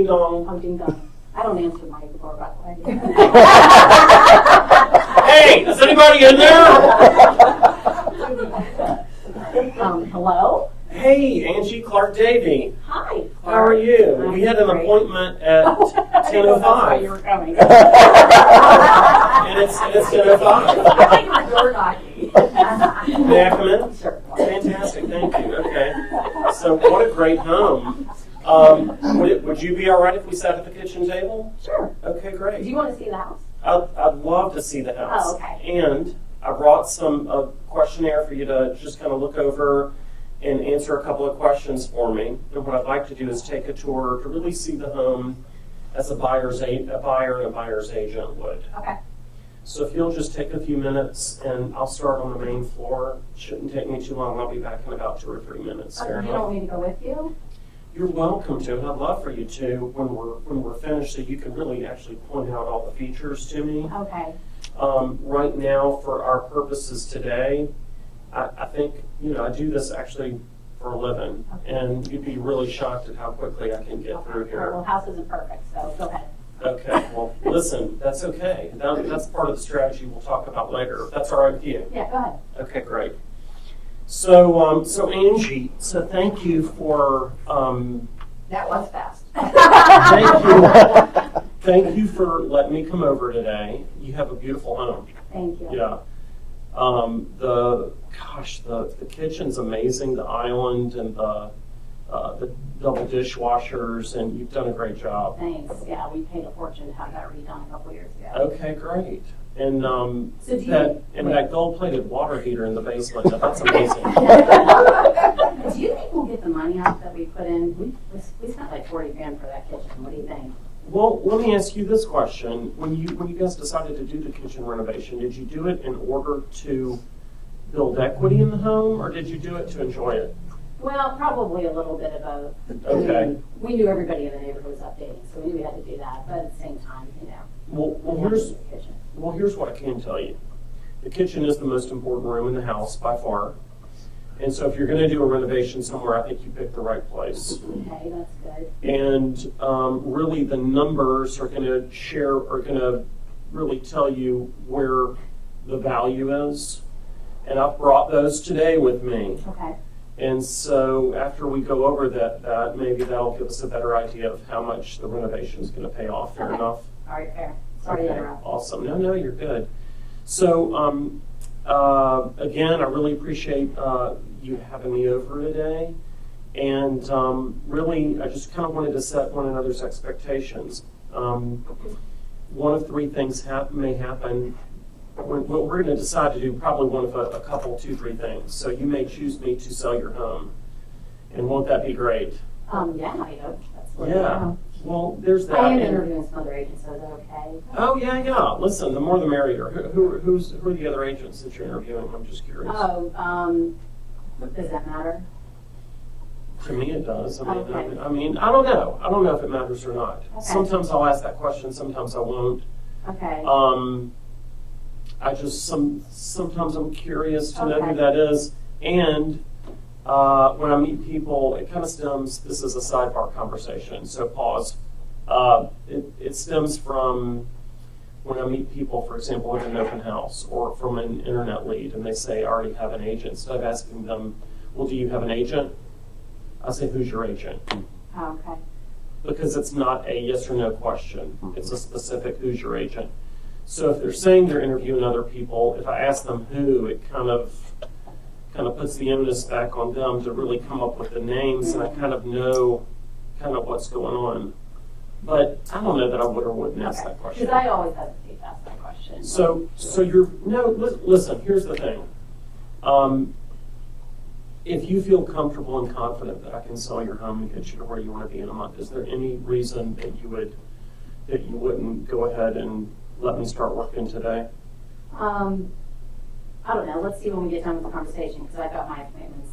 dong. Oh, ding dong. I don't answer my door, by the way. Hey, is anybody in there? Hello? Hey, Angie Clark Davey. Hi. How are you? I'm We had an great. appointment at I didn't know that's why you 10:05. were coming. And it's 10:05. I think you were door knocking. May I come in? Sure. Fantastic, thank you. Okay. So what a great home. Would you be all right if we sat at the kitchen table? Sure. Okay, Do great. you want to see the house? I'd love to see the house. Oh, okay. And I brought a questionnaire for you to just kind of look over and answer a couple of questions for me. And what I'd like to do is take a tour to really see the home as a buyer and a buyer's agent would. Okay. So if you'll just take a few minutes, and I'll start on the main floor. Shouldn't take me too long. I'll be back in about 2 or 3 minutes. Oh, Fair you enough? don't want me to go with you? You're welcome to, and I'd love for you to when we're finished, so you can really actually point out all the features to me. Okay. Right now, for our purposes today, I think I do this actually for a living, and you'd be really shocked at how quickly I can get through here. Well, house isn't perfect, so go ahead. Okay, well, listen, that's okay. That's part of the strategy we'll talk about later. If that's all right with you. Yeah, go ahead. Okay, great. So, Angie, so thank you for That was fast. thank you for letting me come over today. You have a beautiful home. Thank you. Yeah. The kitchen's amazing. The island and the double dishwashers, and you've done a great job. Thanks. Yeah, we paid a fortune to have that redone a couple years ago. Okay, great. And So do you- that gold-plated water heater in the basement. That's amazing. Do you think we'll get the money out that we put in? We spent like 40 grand for that kitchen. What do you think? Well, let me ask you this question: When you guys decided to do the kitchen renovation, did you do it in order to build equity in the home, or did you do it to enjoy it? Well, probably a little bit of both. Okay. I mean, we knew everybody in the neighborhood was updating, so we knew we had to do that. But at the same time, Well, we had to do the kitchen. here's what I can tell you. The kitchen is the most important room in the house by far. And so if you're going to do a renovation somewhere, I think you picked the right place. Okay, that's good. And really the numbers are going to really tell you where the value is. And I've brought those today with me. Okay. And so after we go over that maybe that'll give us a better idea of how much the renovation is going to pay off. Fair Okay. enough? All right, fair. Sorry to interrupt. Awesome. No, you're good. So, again, I really appreciate you having me over today. And really, I just kind of wanted to set one another's expectations. One of three things may happen. What we're going to decide to do, probably one of a couple, 2, 3 things. So you may choose me to sell your home. And won't that be great? Yeah, I hope. That's what Yeah. Well, there's that. I am And- interviewing some other agents, so is that okay? Oh, yeah. Listen, the more the merrier. Who are the other agents that you're interviewing? I'm just curious. Oh, does that matter? To me, it does. Okay. I mean, I don't know. I don't know if it matters or not. Okay. Sometimes I'll ask that question. Sometimes I won't. Okay. I just sometimes I'm curious to know Okay. who that is. And when I meet people, it kind of stems. This is a sidebar conversation, so pause. It stems from when I meet people, for example, at an open house or from an internet lead, and they say, I already have an agent. Instead of asking them, well, do you have an agent? I say, who's your agent? Okay. Because it's not a yes or no question. It's a specific who's your agent. So if they're saying they're interviewing other people, if I ask them who, it kind of puts the onus back on them to really come up with the names, and I kind of know what's going on. But I don't know that I would or wouldn't ask that question. Because I always hesitate to ask that question. Listen, here's the thing. If you feel comfortable and confident that I can sell your home and get you to where you want to be in a month, is there any reason that you wouldn't go ahead and let me start working today? I don't know. Let's see when we get done with the conversation, because I've got my appointments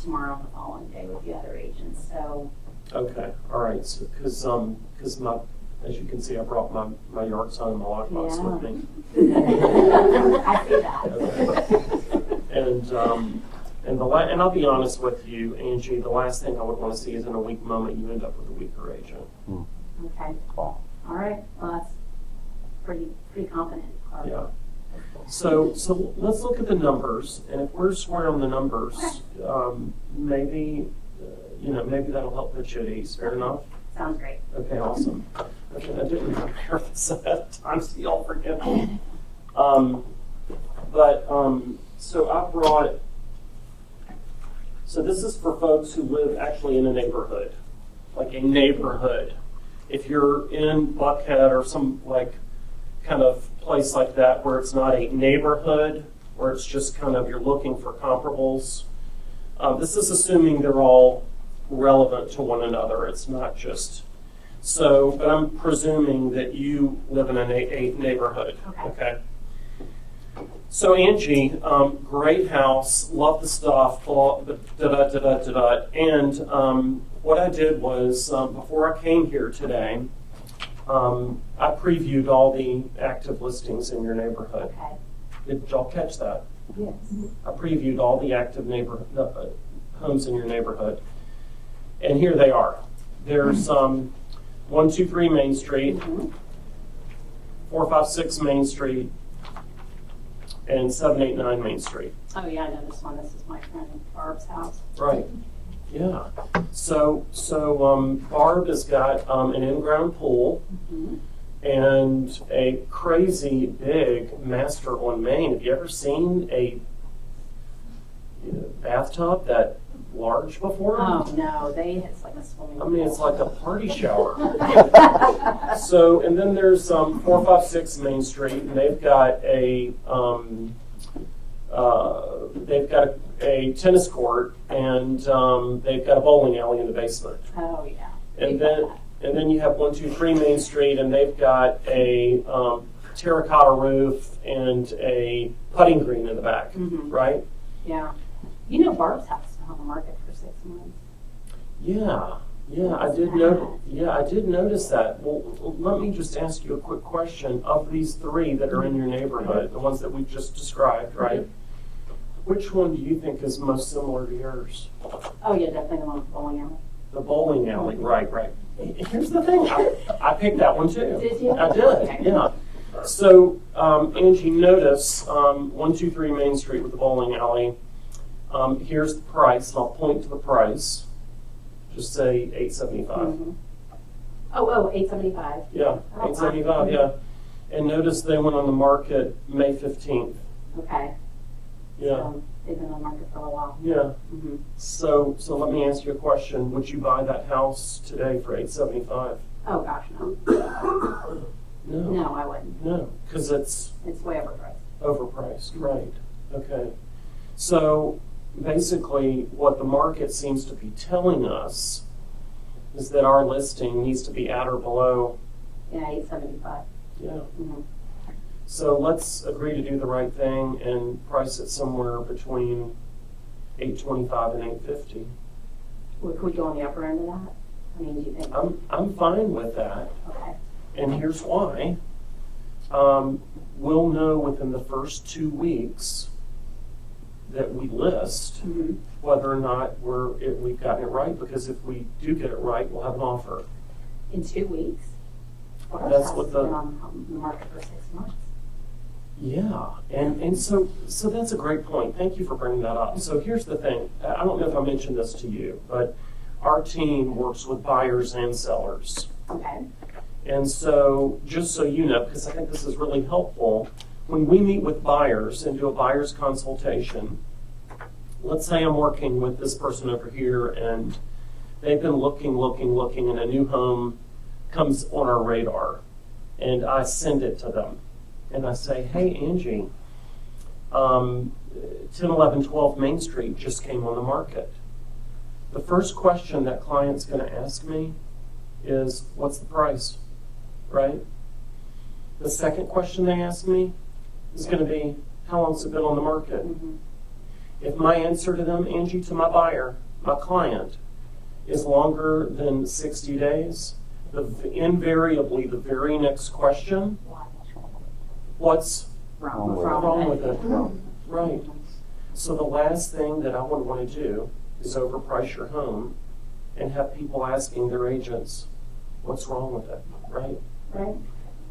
tomorrow and the following day with the other agents. So. Okay, all right. So, because my, as you can see, I brought my yard sign and my lockbox Yeah. with me. I see that. Okay. And I'll be honest with you, Angie. The last thing I would want to see is in a weak moment you end up with a weaker agent. Okay. All right. Well, that's pretty confident. Yeah. So let's look at the numbers, and if we're square on the numbers, maybe that'll help put you at ease. Fair enough. Sounds great. Okay, awesome. Okay, I didn't prepare this ahead of time, so y'all forgive me. So I brought. So this is for folks who live actually in a neighborhood, like a neighborhood. If you're in Buckhead or some kind of place like that where it's not a neighborhood, where it's just kind of you're looking for comparables. This is assuming they're all relevant to one another. It's not just so, but I'm presuming that you live in a neighborhood. Okay. So Angie, great house, love the stuff, and what I did was before I came here today, I previewed all the active listings in your neighborhood. Okay. Did y'all catch that? Yes. I previewed all the active homes in your neighborhood, and here they are. There's 123 Main Street, 456 Main Street, and 789 Main Street. Oh yeah, I know this one. This is my friend Barb's house. Right. Yeah. So Barb has got an in-ground pool and a crazy big master on Main. Have you ever seen a bathtub that large before? Oh no, it's like a swimming pool. I mean, it's like a party shower. So, and then there's 456 Main Street, and they've got a tennis court, and they've got a bowling alley in the basement. Oh yeah. And then you have 123 Main Street, and they've got a terracotta roof and a putting green in the back, right? Yeah. You know Barb's house is on the market for 6 months. Yeah, I did know. Yeah, I did notice that. Well, let me just ask you a quick question. Of these three that are in your neighborhood, the ones that we just described, right? Which one do you think is most similar to yours? Oh yeah, definitely the one with the bowling alley. The bowling alley, right. Here's the thing. I picked that one too. Did you? I did. Okay. Yeah. So, Angie, notice 123 Main Street with the bowling alley. Here's the price, and I'll point to the price. Just say $875. Oh, 875. Yeah, Oh, $875. wow. Yeah, and notice they went on the market May 15th. Okay. Yeah, So they've been on the market for a while. yeah. Mm-hmm. So let me ask you a question. Would you buy that house today for $875? Oh gosh, no. No. No, I wouldn't. No, because it's It's way overpriced. overpriced, right? Okay. So basically, what the market seems to be telling us is that our listing needs to be at or below. Yeah, 875. Yeah. Mm-hmm. So let's agree to do the right thing and price it somewhere between 825 and 850. Could we go on the upper end of that? I mean, do you think? I'm fine with that, Okay. and here's why. We'll know within the first 2 weeks that we list Mm-hmm. whether or not we've gotten it right, because if we do get it right, we'll have an offer. In 2 weeks? Well, That's our what house the- has been on the market for 6 months. Yeah, and so that's a great point. Thank you for bringing that up. So here's the thing. I don't know if I mentioned this to you, but our team works with buyers and sellers. Okay. And so just so you know, because I think this is really helpful, when we meet with buyers and do a buyer's consultation, let's say I'm working with this person over here and they've been looking, and a new home comes on our radar, and I send it to them. And I say, hey, Angie, 1011 12 Main Street just came on the market. The first question that client's going to ask me is, what's the price, right? The second question they ask me is going to be, how long's it been on the market? Mm-hmm. If my answer to them, Angie, to my buyer, my client, is longer than 60 days, invariably the very next question, what's wrong with it? Right. So the last thing that I would want to do is overprice your home and have people asking their agents, what's wrong with it, right? Right.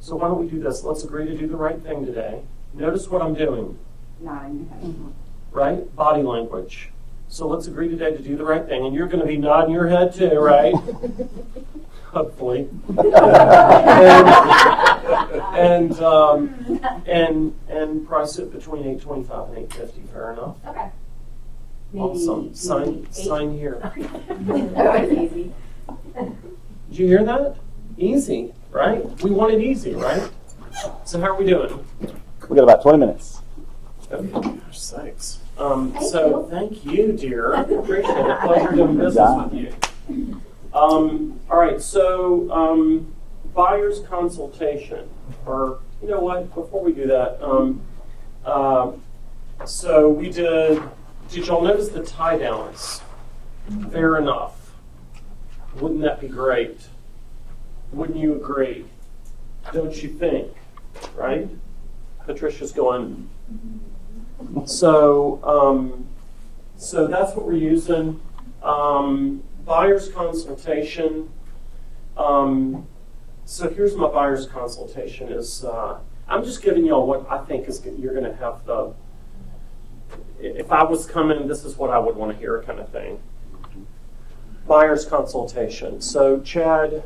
So why don't we do this? Let's agree to do the right thing today. Notice what I'm doing, Nodding. right? Body language. So let's agree today to do the right thing. And you're going to be nodding your head too, right? Hopefully. and price it between 825 and 850. Fair enough. Okay. Awesome. Sign here. That was easy. Did you hear that? Easy, right? We want it easy, right? So how are we doing? We got about 20 minutes. Okay, gosh sakes. Thank you, dear. Appreciate it. Pleasure doing business with you. All right, so buyer's consultation, or you know what? Before we do that, so we did y'all notice the tie downs? Fair enough. Wouldn't that be great? Wouldn't you agree? Don't you think? Right? Patricia's going. So that's what we're using. Buyer's consultation. So here's my buyer's consultation. Is I'm just giving y'all what I think is you're going to have the. If I was coming, this is what I would want to hear, kind of thing. Buyer's consultation. So Chad,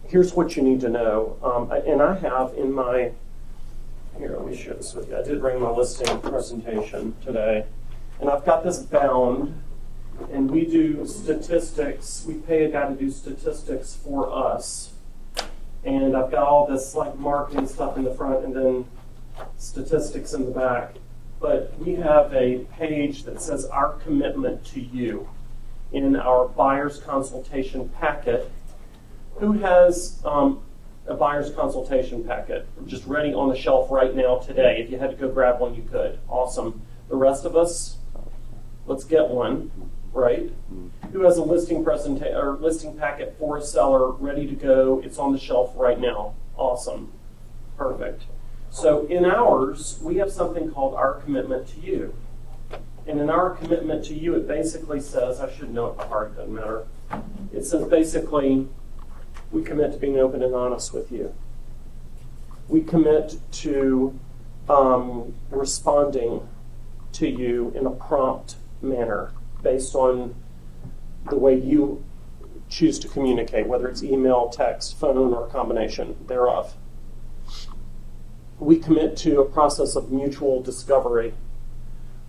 here's what you need to know. And I have in my. Here, let me share this with you. I did bring my listing presentation today. And I've got this bound, and we do statistics. We pay a guy to do statistics for us. And I've got all this like marketing stuff in the front and then statistics in the back. But we have a page that says our commitment to you in our buyer's consultation packet. Who has a buyer's consultation packet just ready on the shelf right now today? If you had to go grab one, you could. Awesome. The rest of us, let's get one, right? Who has a listing packet for a seller ready to go? It's on the shelf right now. Awesome. Perfect. So in ours, we have something called our commitment to you. And in our commitment to you, it basically says, I should know it by heart, it doesn't matter. It says basically, we commit to being open and honest with you. We commit to responding to you in a prompt manner based on the way you choose to communicate, whether it's email, text, phone, or a combination thereof. We commit to a process of mutual discovery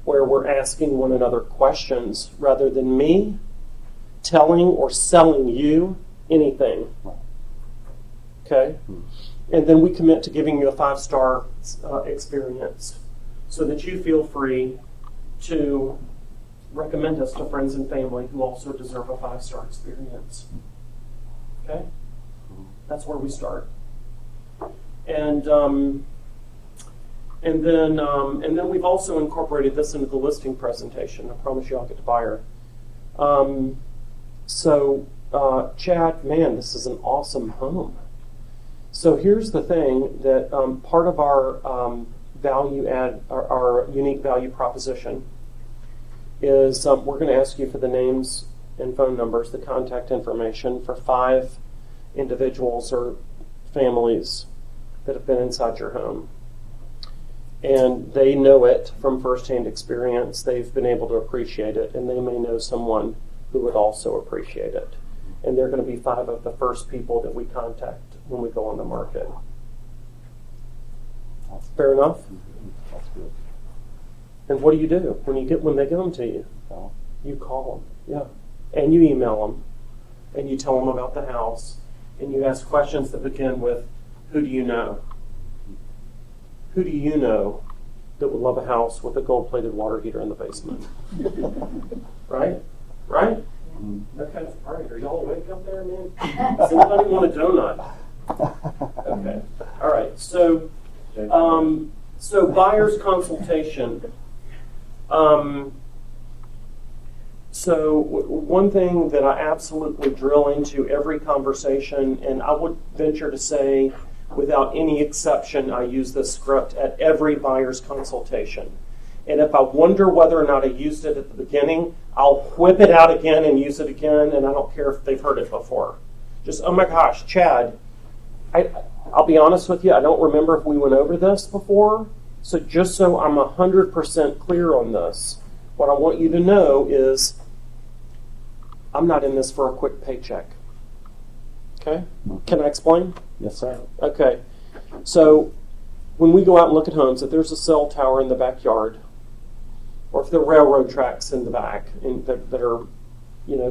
where we're asking one another questions rather than me telling or selling you anything. Okay? And then we commit to giving you a 5-star experience so that you feel free to recommend us to friends and family who also deserve a 5-star experience. Okay? That's where we start. And then we've also incorporated this into the listing presentation. I promise you I'll get to buyer. Chad, man, this is an awesome home. So here's the thing that part of our value add, our unique value proposition is we're going to ask you for the names and phone numbers, the contact information for 5 individuals or families that have been inside your home. And they know it from firsthand experience. They've been able to appreciate it, and they may know someone who would also appreciate it. And they're going to be 5 of the first people that we contact when we go on the market. Fair enough? That's good. And what do when they give them to you? Well, You call them, yeah, and you email them, and you tell them about the house, and you ask questions that begin with, "Who do you know? Who do you know that would love a house with a gold-plated water heater in the basement?" Right? Right? Okay. All right. Are y'all awake up there, man? Does anybody want a donut? Okay. All right. So buyer's consultation. One thing that I absolutely drill into every conversation, and I would venture to say, without any exception, I use this script at every buyer's consultation. And if I wonder whether or not I used it at the beginning, I'll whip it out again and use it again, and I don't care if they've heard it before. Just, oh my gosh, Chad, I'll be honest with you, I don't remember if we went over this before. So just so I'm 100% clear on this, what I want you to know is I'm not in this for a quick paycheck. Okay? Can I explain? yes, sir. Okay. So when we go out and look at homes, if there's a cell tower in the backyard, or if there are railroad tracks in the back that are,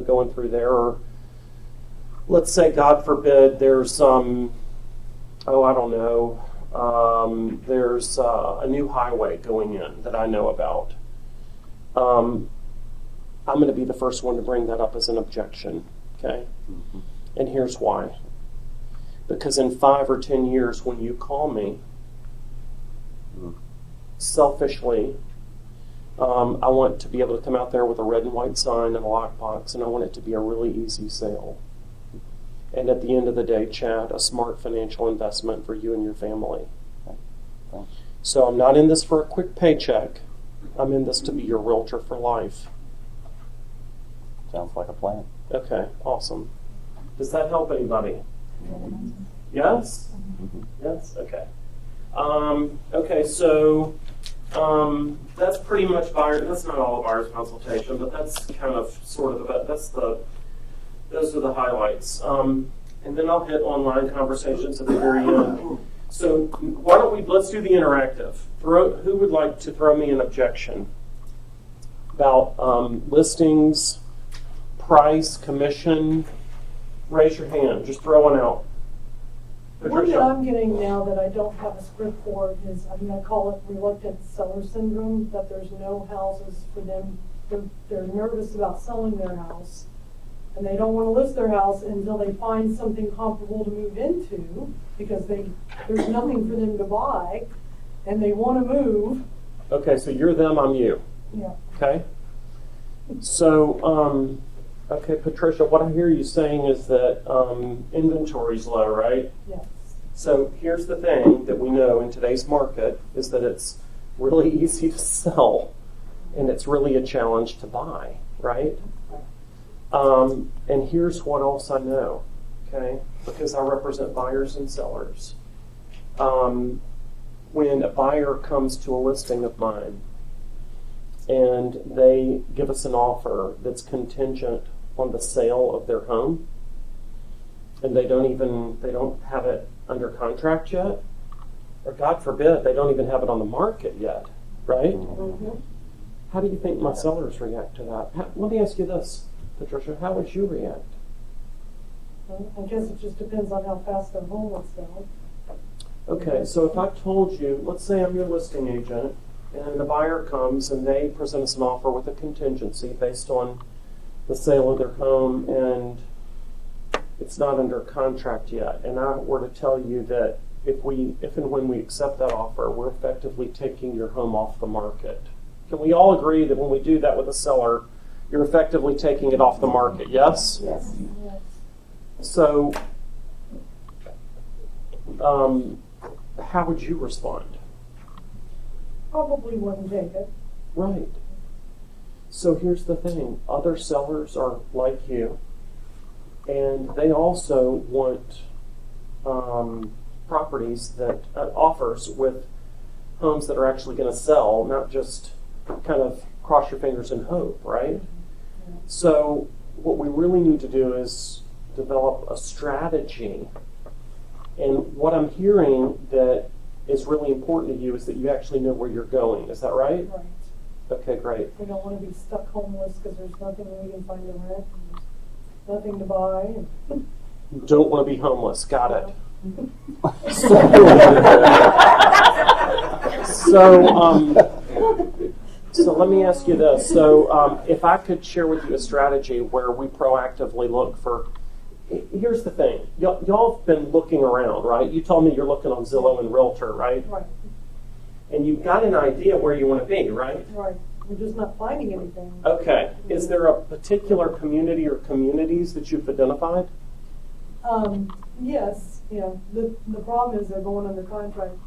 going through there, or let's say, God forbid, there's there's a new highway going in that I know about. I'm going to be the first one to bring that up as an objection. Okay? Mm-hmm. And here's why. Because in 5 or 10 years, when you call me, selfishly, I want to be able to come out there with a red and white sign and a lockbox, and I want it to be a really easy sale. And at the end of the day, Chad, a smart financial investment for you and your family. Okay. So I'm not in this for a quick paycheck. I'm in this to be your realtor for life. Sounds like a plan. Okay, awesome. Does that help anybody? Yes? Yes? Okay. That's pretty much that's not all of buyer's consultation, but that's kind of sort of those are the highlights. And then I'll hit online conversations at the very end. So let's do the interactive. Who would like to throw me an objection about listings, price, commission? Raise your hand. Just throw one out. One Patricia. that I'm getting now that I don't have a script for is, I'm going to call it reluctant seller syndrome, that there's no houses for them. They're nervous about selling their house, and they don't want to list their house until they find something comparable to move into, because there's nothing for them to buy, and they want to move. Okay, so you're them, I'm you. Yeah. Okay? So, okay, Patricia, what I hear you saying is that inventory's low, right? Yes. So here's the thing that we know in today's market is that it's really easy to sell, and it's really a challenge to buy, right? And here's what else I know, okay? Because I represent buyers and sellers. When a buyer comes to a listing of mine and they give us an offer that's contingent on the sale of their home, and they don't have it under contract yet, or God forbid, they don't even have it on the market yet, right? Mm-hmm. How do you think my sellers react to that? Let me ask you this, Patricia, how would you react? Well, I guess it just depends on how fast their home will sell. Okay, so if I told you, let's say I'm your listing agent, and the buyer comes and they present us an offer with a contingency based on the sale of their home, and it's not under contract yet, and I were to tell you that if and when we accept that offer, we're effectively taking your home off the market. Can we all agree that when we do that with a seller, you're effectively taking it off the market, yes? Yes. So, how would you respond? Probably wouldn't take it. Right. So here's the thing. Other sellers are like you, and they also want properties that offers with homes that are actually going to sell, not just kind of cross your fingers and hope, right? So what we really need to do is develop a strategy. And what I'm hearing that is really important to you is that you actually know where you're going. Is that right? Right. Okay, great. We don't want to be stuck homeless because there's nothing we can find to rent, and nothing to buy. You don't want to be homeless. Got it. So let me ask you this. So if I could share with you a strategy where we proactively look for, here's the thing. Y'all have been looking around, right? You told me you're looking on Zillow and Realtor, right? Right. And you've got an idea where you want to be, right? Right. We're just not finding anything. Okay. Is there a particular community or communities that you've identified? Yes. Yeah. The problem is they're going under contract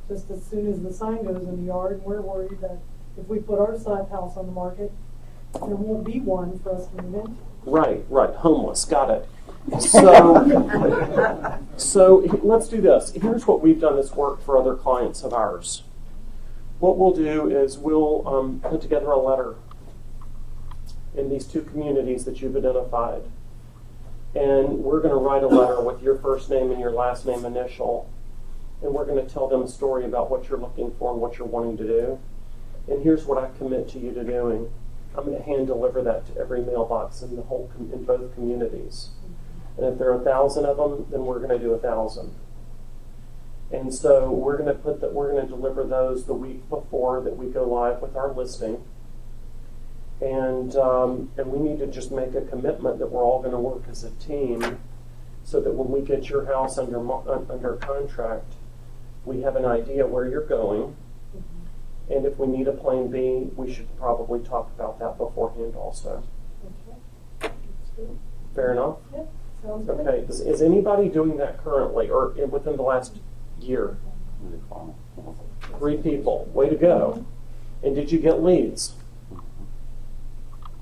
just as soon as the sign goes in the yard. And we're worried that if we put our side house on the market, there won't be one for us to move into. Right. Homeless. Got it. So let's do this. Here's what we've done this work for other clients of ours. What we'll do is we'll put together a letter in these two communities that you've identified. And we're going to write a letter with your first name and your last name initial. And we're going to tell them a story about what you're looking for and what you're wanting to do. And here's what I commit to you to doing. I'm going to hand deliver that to every mailbox in the whole in both communities. And if there are 1,000 of them, then we're going to do 1,000. And so we're going to deliver those the week before that we go live with our listing. And we need to just make a commitment that we're all going to work as a team, so that when we get your house under contract, we have an idea where you're going. And if we need a plan B, we should probably talk about that beforehand also. Okay. Fair enough? Yeah. Sounds good. Okay. Is anybody doing that currently or within the last year? 3 people. Way to go. And did you get leads?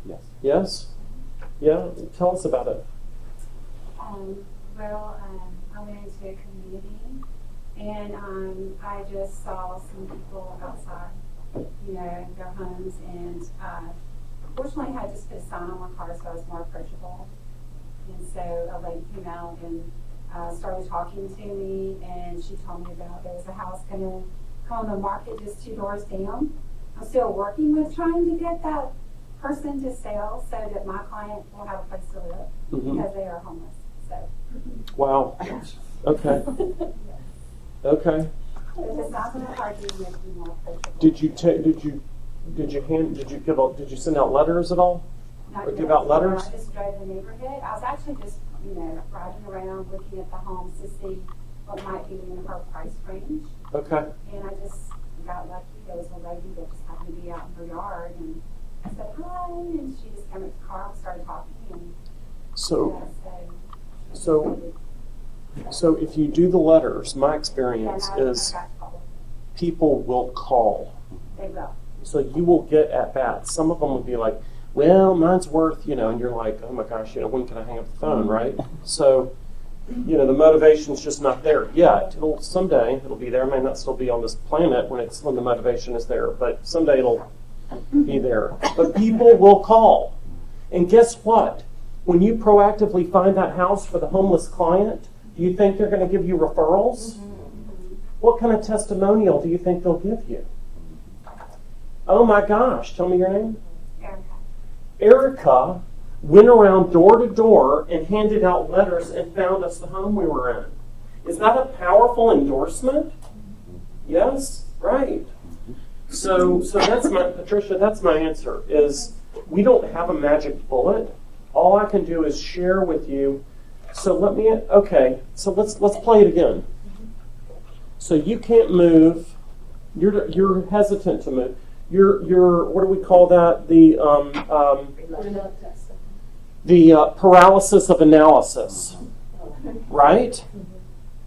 Yes. Yes? Yeah? Tell us about it. I went into a community and I just saw some people outside, in their homes, and fortunately I had just put a sign on my car so I was more approachable. And so a lady came out and started talking to me, and she told me about there was a house going to come on the market just 2 doors down. I'm still working with trying to get that person to sell so that my client will have a place to live because they are homeless. So. Wow. Okay. Okay. It's just not going to hard to make you more approachable. Did you send out letters at all? Not Or yet. give out letters? I just drove the neighborhood. I was actually just, riding around looking at the homes to see what might be in her price range. Okay. And I just got lucky. There was a lady that just happened to be out in her yard, and I said hi, and she just came to the car and started talking. And So if you do the letters, my yeah, experience and I is got called. people will call. They will. So you will get at bats. Some of them will be like, well, mine's worth, and you're like, oh my gosh, when can I hang up the phone, right? So, the motivation's just not there yet. Someday it'll be there. It may not still be on this planet when the motivation is there, but someday it'll be there. But people will call. And guess what? When you proactively find that house for the homeless client, do you think they're going to give you referrals? What kind of testimonial do you think they'll give you? Oh my gosh, tell me your name. Erica went around door to door and handed out letters and found us the home we were in. Is that a powerful endorsement? Yes? Right. So that's my, Patricia, that's my answer, is we don't have a magic bullet. All I can do is share with you. So let's play it again. So you can't move. You're hesitant to move. You're what do we call that? The paralysis of analysis, right?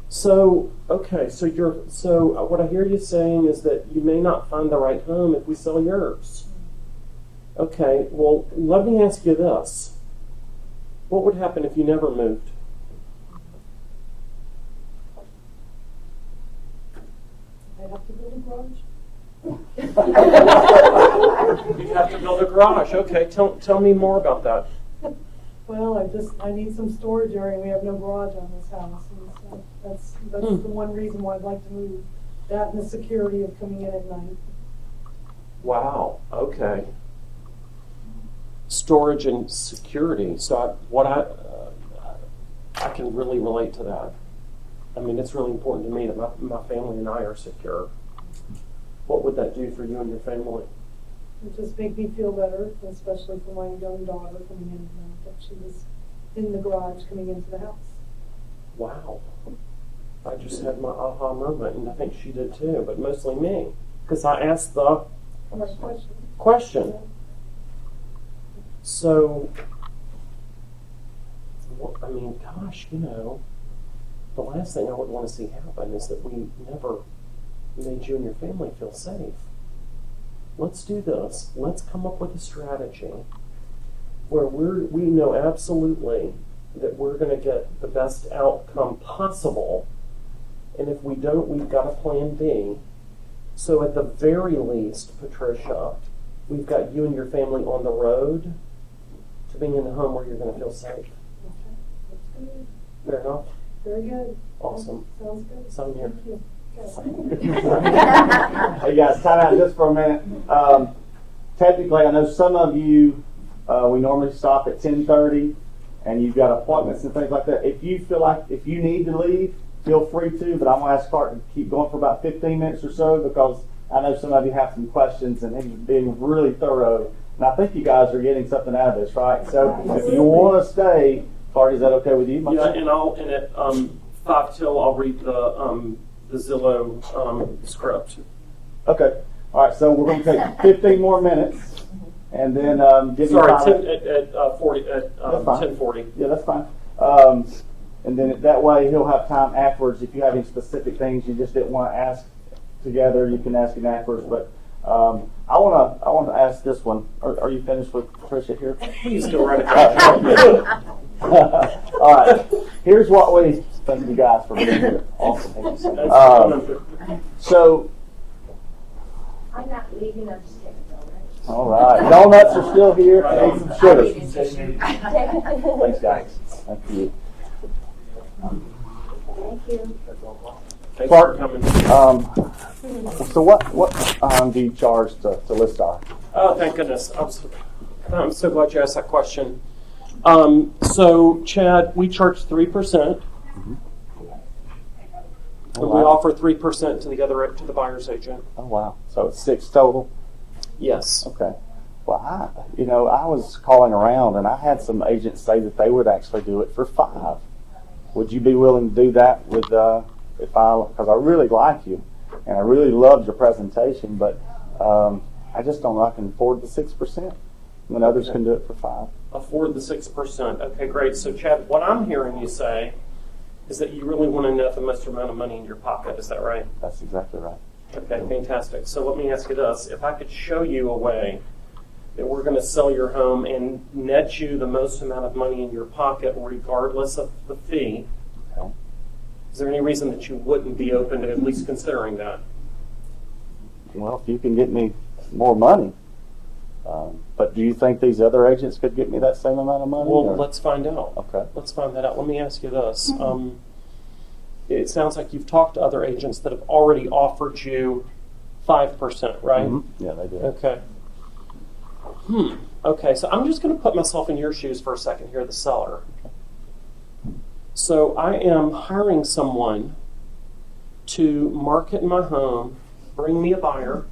So what I hear you saying is that you may not find the right home if we sell yours. Okay, well, let me ask you this. What would happen if you never moved? I'd have to build a garage. You'd have to build a garage. Okay, tell me more about that. Well, I need some storage area. We have no garage on this house, and so that's the one reason why I'd like to move. That and the security of coming in at night. Wow. Okay. Storage and security. So I can really relate to that. I mean, it's really important to me that my family and I are secure. What would that do for you and your family? It just make me feel better, especially for my young daughter coming in at night, that she was in the garage coming into the house. Wow. I just had my aha moment, and I think she did too, but mostly me. Because I asked the question. So, I mean, gosh, the last thing I would want to see happen is that we never made you and your family feel safe. Let's do this. Let's come up with a strategy where we know absolutely that we're going to get the best outcome possible. And if we don't, we've got a plan B. So at the very least, Patricia, we've got you and your family on the road to being in a home where you're going to feel safe. Okay, that's good. Fair enough? Very good. Awesome. Sounds good. Same here. Thank you. Hey guys, time out just for a minute. Technically, I know some of you, we normally stop at 10:30, and you've got appointments and things like that. If you feel like if you need to leave, feel free to, but I'm going to ask Cart to keep going for about 15 minutes or so, because I know some of you have some questions, and he's being really thorough. And I think you guys are getting something out of this, right? So if you want to stay, Cart, is that okay with you? Yeah, and at 5 till I'll read the Zillow script. Okay. All right. So we're going to take 15 more minutes, and then give you Sorry, time. at 10:40. Yeah, that's fine. And then that way he'll have time afterwards. If you have any specific things you just didn't want to ask together, you can ask him afterwards. But I want to ask this one. Are you finished with Patricia here? Please go right ahead. All right. Here's what we thank you guys for being here. Awesome. So. I'm not leaving, I'm just taking it, right? All right. Donuts are still here. Need some sugar. Thanks, guys. Thank you. Thank you. Thanks for coming. So what do you charge to list our? Oh, thank goodness. I'm so glad you asked that question. So, Chad, we charge 3%. And we offer 3% to the buyer's agent. Oh wow! So it's 6 total. Yes. Okay. Well, I was calling around, and I had some agents say that they would actually do it for 5. Would you be willing to do that with because I really like you, and I really loved your presentation, but I just don't know I can afford the 6% when others can do it for 5. Afford the 6%. Okay, great. So, Chad, what I'm hearing you say is that you really want to net the most amount of money in your pocket. Is that right? That's exactly right. Okay, fantastic. So let me ask you this. If I could show you a way that we're going to sell your home and net you the most amount of money in your pocket regardless of the fee, Okay. is there any reason that you wouldn't be open to at least considering that? Well, if you can get me more money. But do you think these other agents could get me that same amount of money? Well, or? let's find out. Okay. Let's find that out. Let me ask you this. It sounds like you've talked to other agents that have already offered you 5%, right? Mm-hmm. Yeah, they do. Okay. Okay, so I'm just going to put myself in your shoes for a second here, the seller. So I am hiring someone to market my home, bring me a buyer,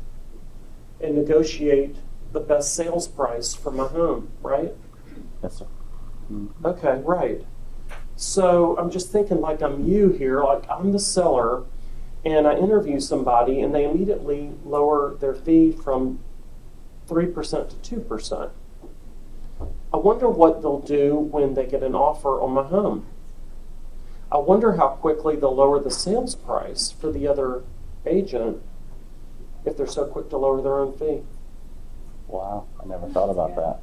and negotiate the best sales price for my home, right? Yes, sir. Okay, right. So I'm just thinking like I'm you here, like I'm the seller, and I interview somebody and they immediately lower their fee from 3% to 2%. I wonder what they'll do when they get an offer on my home. I wonder how quickly they'll lower the sales price for the other agent if they're so quick to lower their own fee. Wow, I never thought about that.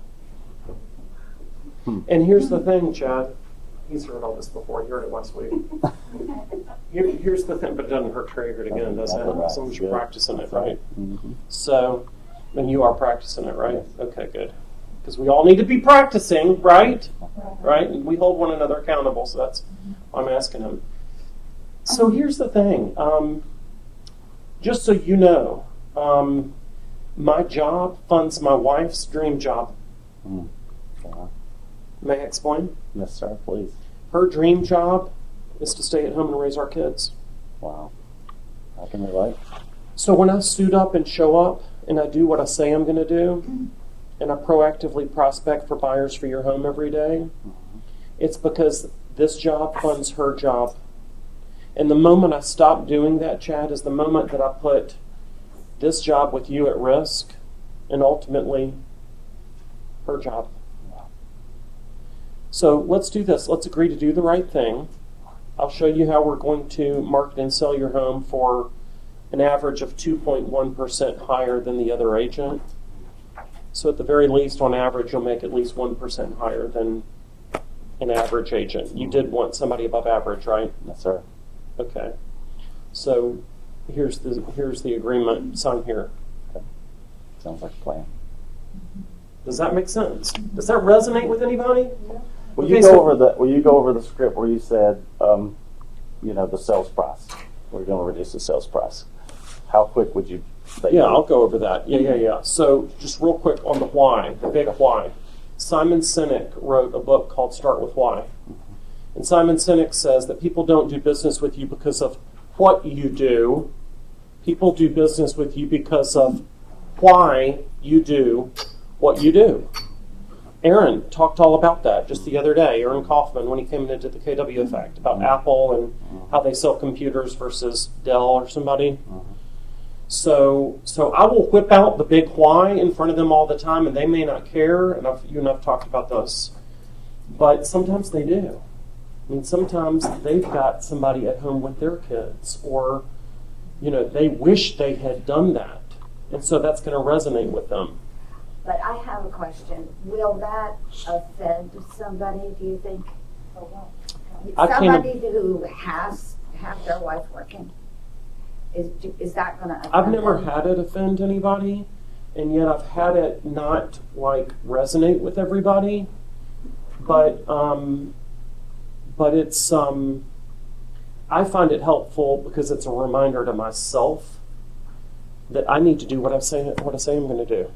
And here's the thing, Chad. He's heard all this before. He heard it last week. Here's the thing, but it doesn't hurt to hear it again, does it? Someone's practicing it, right? Mm-hmm. So, and you are practicing it, right? Okay, good. Because we all need to be practicing, right? Right? And we hold one another accountable, so that's why I'm asking him. So here's the thing. Just so you know, my job funds my wife's dream job. Wow. May I explain? Yes, sir, please. Her dream job is to stay at home and raise our kids. Wow. I can relate. So when I suit up and show up and I do what I say I'm going to do, and I proactively prospect for buyers for your home every day, it's because this job funds her job. And the moment I stop doing that, Chad, is the moment that I put this job with you at risk and ultimately her job. So let's do this. Let's agree to do the right thing. I'll show you how we're going to market and sell your home for an average of 2.1% higher than the other agent. So at the very least, on average, you'll make at least 1% higher than an average agent. You did want somebody above average, right? Yes, sir. Okay. So here's the agreement. Sign here. Okay. Sounds like a plan. Does that make sense? Does that resonate with anybody? Will Okay, you so- go over the script where you said, the sales price? We're going to reduce the sales price. How quick would you? Yeah, I'll go over that. Yeah. So just real quick on the why, the big why. Simon Sinek wrote a book called Start With Why. And Simon Sinek says that people don't do business with you because of what you do. People do business with you because of why you do what you do. Aaron talked all about that just the other day, Aaron Kaufman, when he came into the KW Effect, about Apple and how they sell computers versus Dell or somebody. So I will whip out the big why in front of them all the time, and they may not care, and you and I've talked about this, but sometimes they do. I mean, sometimes they've got somebody at home with their kids, or, they wish they had done that, and so that's going to resonate with them. But I have a question. Will that offend somebody, do you think? Somebody who has their wife working? Is that going to offend I've never them? had it offend anybody, and yet I've had it not resonate with everybody. But it's I find it helpful because it's a reminder to myself that I need to do what I say I'm going to do.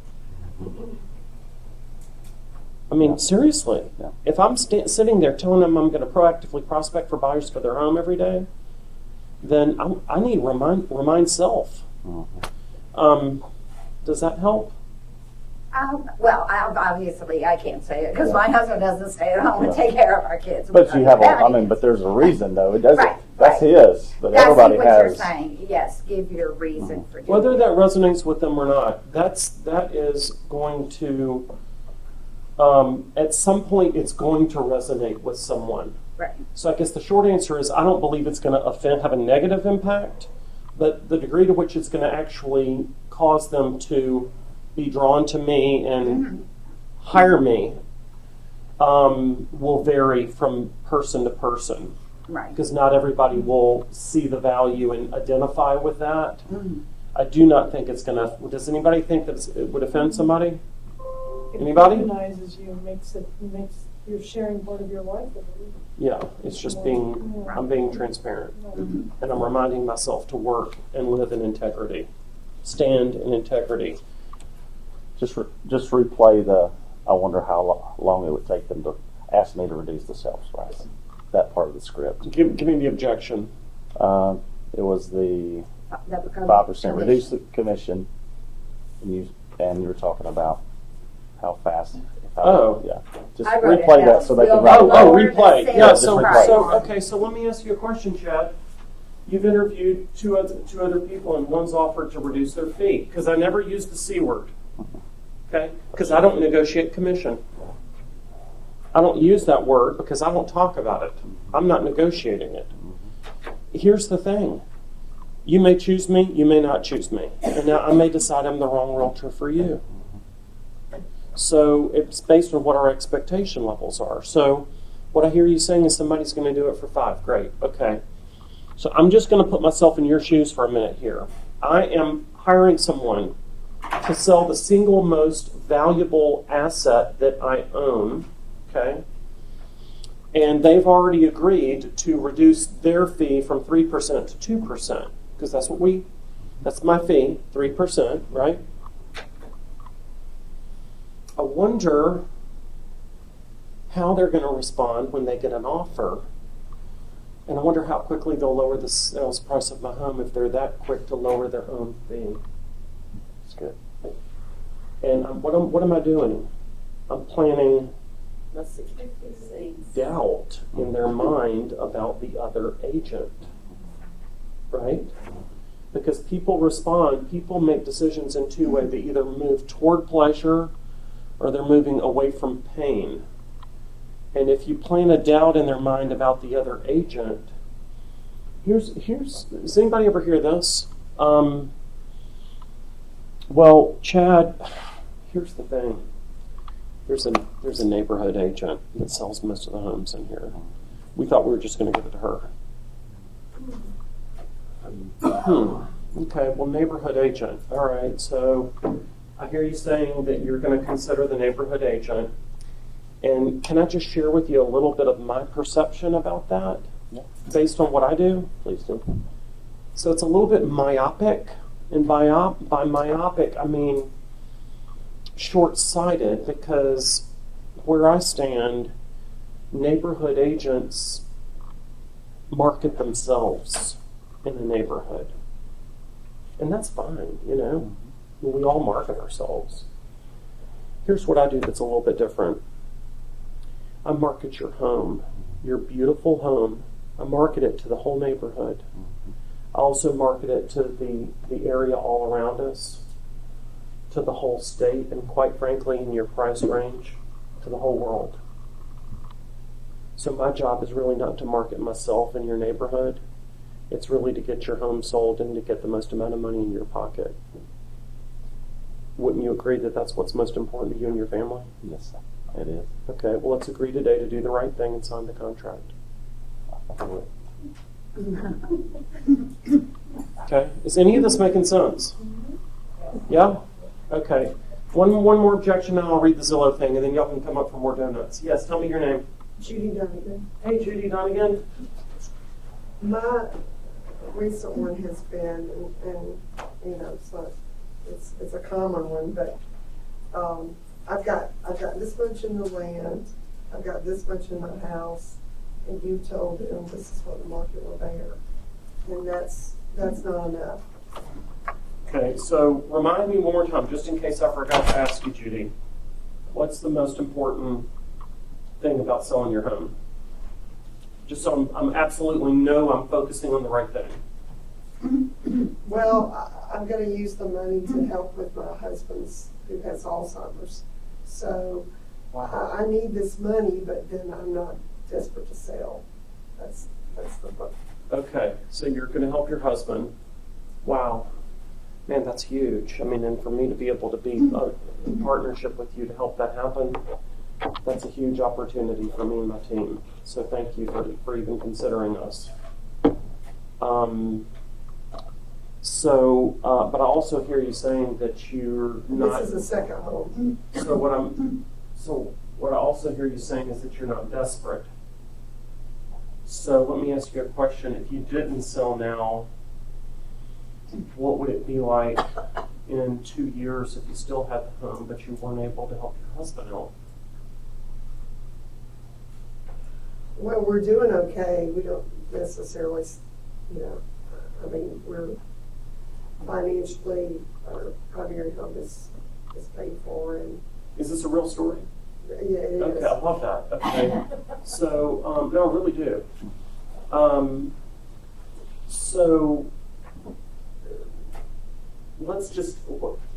I mean, seriously, Yeah. if I'm sitting there telling them I'm going to proactively prospect for buyers for their home every day, then I need to remind self. Does that help? Well, obviously I can't say it because my husband doesn't stay at home and take care of our kids. But you have but there's a reason though. It doesn't. Right, That's right. his. But That's everybody what has. you're saying. Yes, give your reason for doing Whether it. that resonates with them or not, that is going to, at some point, it's going to resonate with someone. Right. So I guess the short answer is I don't believe it's going to have a negative impact, but the degree to which it's going to actually cause them to be drawn to me and hire me will vary from person to person. Right. Because not everybody will see the value and identify with that. I do not think it's going to. Does anybody think that it would offend somebody? Anybody? It humanizes you, makes you're sharing part of your life with you. Yeah, it's just I'm being transparent. And I'm reminding myself to work and live in integrity. Stand in integrity. Just replay the. I wonder how long it would take them to ask me to reduce the sales price. That part of the script. Give me the objection. It was the That becomes 5% reduce the commission, and you and you were talking about how fast. Oh. Just I wrote it replay down. that so they can We'll write it down. lower the replay. sales Yeah, so price. okay, so let me ask you a question, Chad. You've interviewed two other people, and one's offered to reduce their fee, because I never use the C word, okay? Because I don't negotiate commission. I don't use that word because I don't talk about it. I'm not negotiating it. Here's the thing. You may choose me, you may not choose me. And now I may decide I'm the wrong realtor for you. So it's based on what our expectation levels are. So what I hear you saying is somebody's going to do it for $5. Great. Okay. So I'm just going to put myself in your shoes for a minute here. I am hiring someone to sell the single most valuable asset that I own. Okay. And they've already agreed to reduce their fee from 3% to 2%. Because that's my fee, 3%, right? I wonder how they're going to respond when they get an offer. And I wonder how quickly they'll lower the sales price of my home if they're that quick to lower their own fee. That's good. And what am I doing? I'm planting doubt in their mind about the other agent. Right? Because people respond, people make decisions in two ways. They either move toward pleasure or they're moving away from pain. And if you plant a doubt in their mind about the other agent, here's does anybody ever hear this? Well, Chad, here's the thing. There's a neighborhood agent that sells most of the homes in here. We thought we were just going to give it to her. Okay, well, neighborhood agent. All right, so I hear you saying that you're going to consider the neighborhood agent. And can I just share with you a little bit of my perception about that, based on what I do? Please do. So it's a little bit myopic, and by myopic I mean short-sighted, because where I stand, neighborhood agents market themselves in a neighborhood. And that's fine, you know. We all market ourselves. Here's what I do that's a little bit different. I market your home, your beautiful home. I market it to the whole neighborhood. I also market it to the area all around us, to the whole state, and quite frankly, in your price range, to the whole world. So my job is really not to market myself in your neighborhood. It's really to get your home sold and to get the most amount of money in your pocket. Wouldn't you agree that that's what's most important to you and your family? Yes, it is. Okay, well, let's agree today to do the right thing and sign the contract. Okay, is any of this making sense? Yeah? Okay. One more objection, and I'll read the Zillow thing, and then y'all can come up for more donuts. Yes, tell me your name. Judy Dunnigan. Hey, Judy Donegan. My recent one has been, and you know, it's a common one, but I've got this much in the land, I've got this much in my house, and you've told them this is what the market will bear, and that's not enough. Okay, so remind me one more time, just in case I forgot to ask you, Judy. What's the most important thing about selling your home? Just so I'm absolutely I'm focusing on the right thing. Well, I'm going to use the money to help with my husband's, who has Alzheimer's. So I need this money, but then I'm not desperate to sell. That's the book. Okay, so you're going to help your husband. Wow. Man, that's huge. I mean, and for me to be able to be in partnership with you to help that happen, that's a huge opportunity for me and my team. So thank you for even considering us. But I also hear you saying that you're not. This is the second home. So what I also hear you saying is that you're not desperate. So let me ask you a question. If you didn't sell now, what would it be like in 2 years if you still had the home, but you weren't able to help your husband out? Well, we're doing okay. We don't necessarily, you know, I mean, we're financially, our primary home is is paid for, and Is this a real story? yeah, it is. Okay, I love that. Okay. So, no, I really do. So, let's just,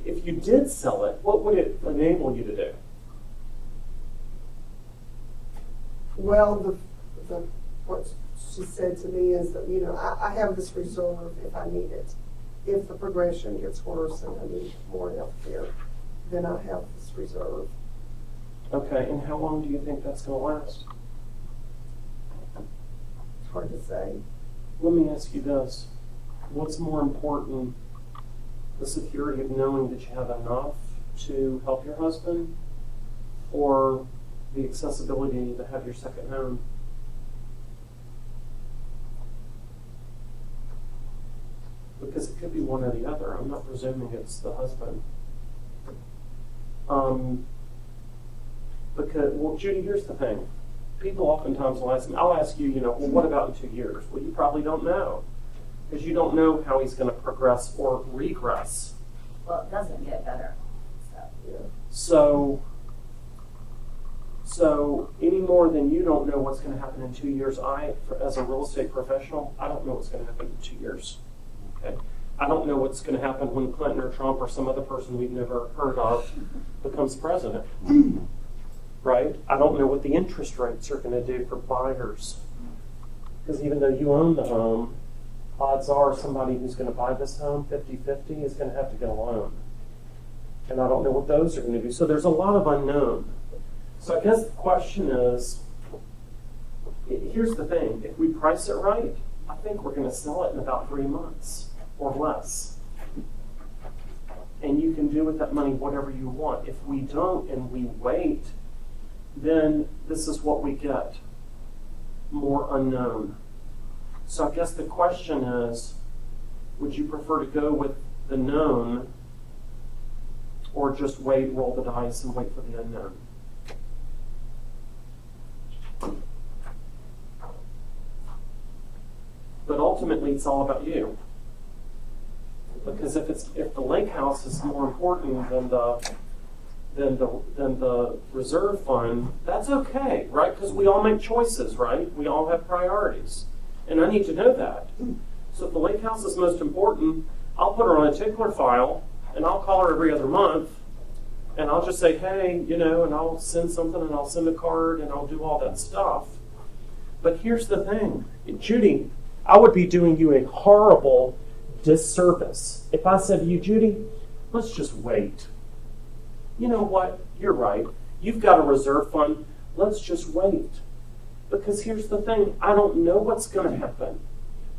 if you did sell it, what would it enable you to do? Well, what she said to me is that, I have this reserve if I need it. If the progression gets worse and I need more health care, then I have this reserve. Okay, and how long do you think that's going to last? It's hard to say. Let me ask you this. What's more important, the security of knowing that you have enough to help your husband, or the accessibility to have your second home? Because it could be one or the other. I'm not presuming it's the husband. Because, well, Judy, here's the thing. People oftentimes will ask me, I'll ask you, well, what about in 2 years? Well, you probably don't know. Because you don't know how he's going to progress or regress. Well, it doesn't get better. So any more than you don't know what's going to happen in 2 years, as a real estate professional, I don't know what's going to happen in 2 years. Okay? I don't know what's going to happen when Clinton or Trump or some other person we've never heard of becomes president. Right? I don't know what the interest rates are going to do for buyers. Because even though you own the home, odds are somebody who's going to buy this home 50-50 is going to have to get a loan. And I don't know what those are going to do. So there's a lot of unknown. So I guess the question is, here's the thing. If we price it right, I think we're going to sell it in about 3 months or less. And you can do with that money whatever you want. If we don't and we wait, then this is what we get. More unknown. So I guess the question is, would you prefer to go with the known or just wait, roll the dice, and wait for the unknown? But ultimately, it's all about you. Because if the lake house is more important than the reserve fund, that's okay, right? Because we all make choices, right? We all have priorities. And I need to know that. So if the lake house is most important, I'll put her on a tickler file, and I'll call her every other month, and I'll just say, hey, and I'll send something, and I'll send a card, and I'll do all that stuff. But here's the thing. Judy, I would be doing you a horrible disservice if I said to you, Judy, let's just wait. You know what? You're right. You've got a reserve fund. Let's just wait. Because here's the thing. I don't know what's going to happen.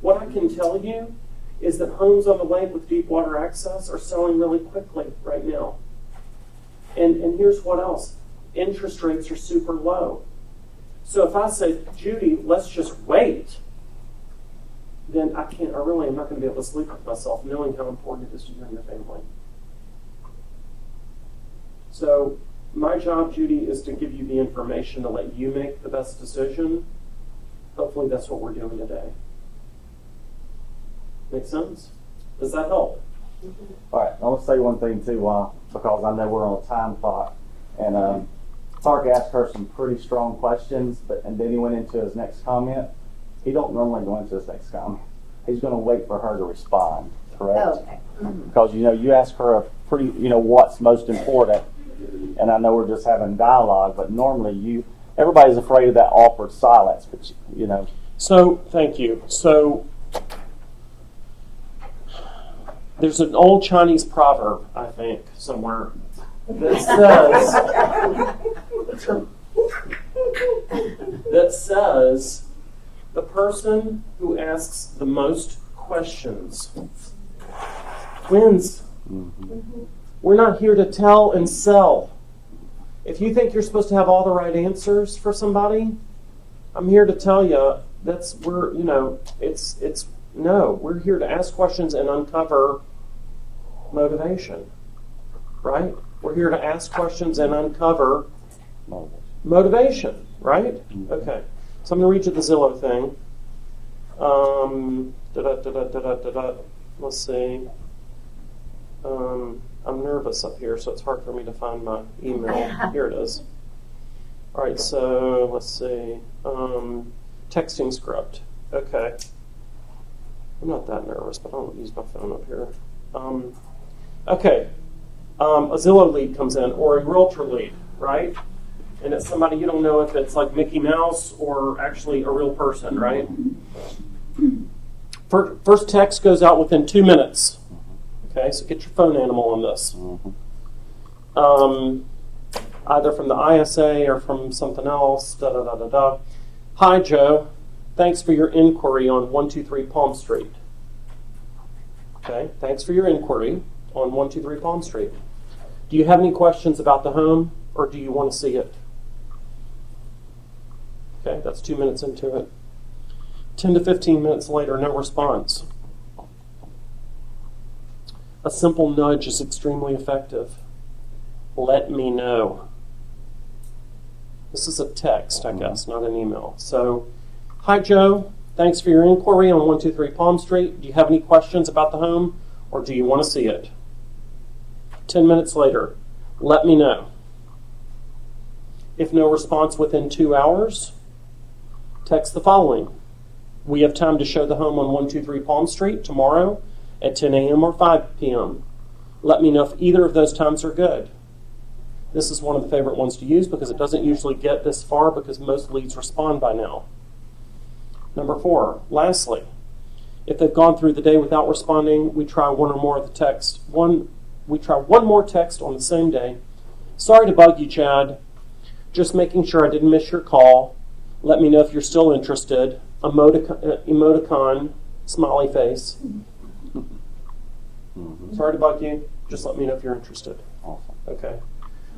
What I can tell you is that homes on the lake with deep water access are selling really quickly right now. And here's what else. Interest rates are super low. So if I say, Judy, let's just wait, then I really am not going to be able to sleep with myself knowing how important it is to you and your family. So my job, Judy, is to give you the information to let you make the best decision. Hopefully that's what we're doing today. Make sense? Does that help? All right, I want to say one thing too, because I know we're on a time clock, and Clark asked her some pretty strong questions, and then he went into his next comment. He don't normally go into his next comment. He's going to wait for her to respond, correct? Okay. Because you ask her a pretty, what's most important, and I know we're just having dialogue, but normally everybody's afraid of that awkward silence, but So thank you. So there's an old Chinese proverb, I think, somewhere that says the person who asks the most questions wins. Mm-hmm. We're not here to tell and sell. If you think you're supposed to have all the right answers for somebody, I'm here to tell you we're here to ask questions and uncover motivation, right? We're here to ask questions and uncover motivation, right? Mm-hmm. Okay. So I'm going to read you the Zillow thing. Let's see. I'm nervous up here, so it's hard for me to find my email. Here it is. All right, so let's see. Texting script. Okay. I'm not that nervous, but I don't use my phone up here. Okay. A Zillow lead comes in, or a realtor lead, right? And it's somebody you don't know if it's like Mickey Mouse or actually a real person, right? First text goes out within 2 minutes. Okay, so get your phone animal on this. Either from the ISA or from something else. Hi, Joe. Thanks for your inquiry on 123 Palm Street. Okay, thanks for your inquiry on 123 Palm Street. Do you have any questions about the home, or do you want to see it? Okay, that's 2 minutes into it. 10 to 15 minutes later, no response. A simple nudge is extremely effective. Let me know. This is a text, I guess, not an email. So, hi, Joe. Thanks for your inquiry on 123 Palm Street. Do you have any questions about the home, or do you want to see it? 10 minutes later, let me know. If no response within 2 hours, text the following. We have time to show the home on 123 Palm Street tomorrow at 10 a.m. or 5 p.m. Let me know if either of those times are good. This is one of the favorite ones to use because it doesn't usually get this far because most leads respond by now. Number 4, lastly, if they've gone through the day without responding, we try one or more of the text. We try one more text on the same day. Sorry to bug you, Chad. Just making sure I didn't miss your call. Let me know if you're still interested. Emoticon, smiley face. Sorry to bug you. Just let me know if you're interested. Awesome. Okay.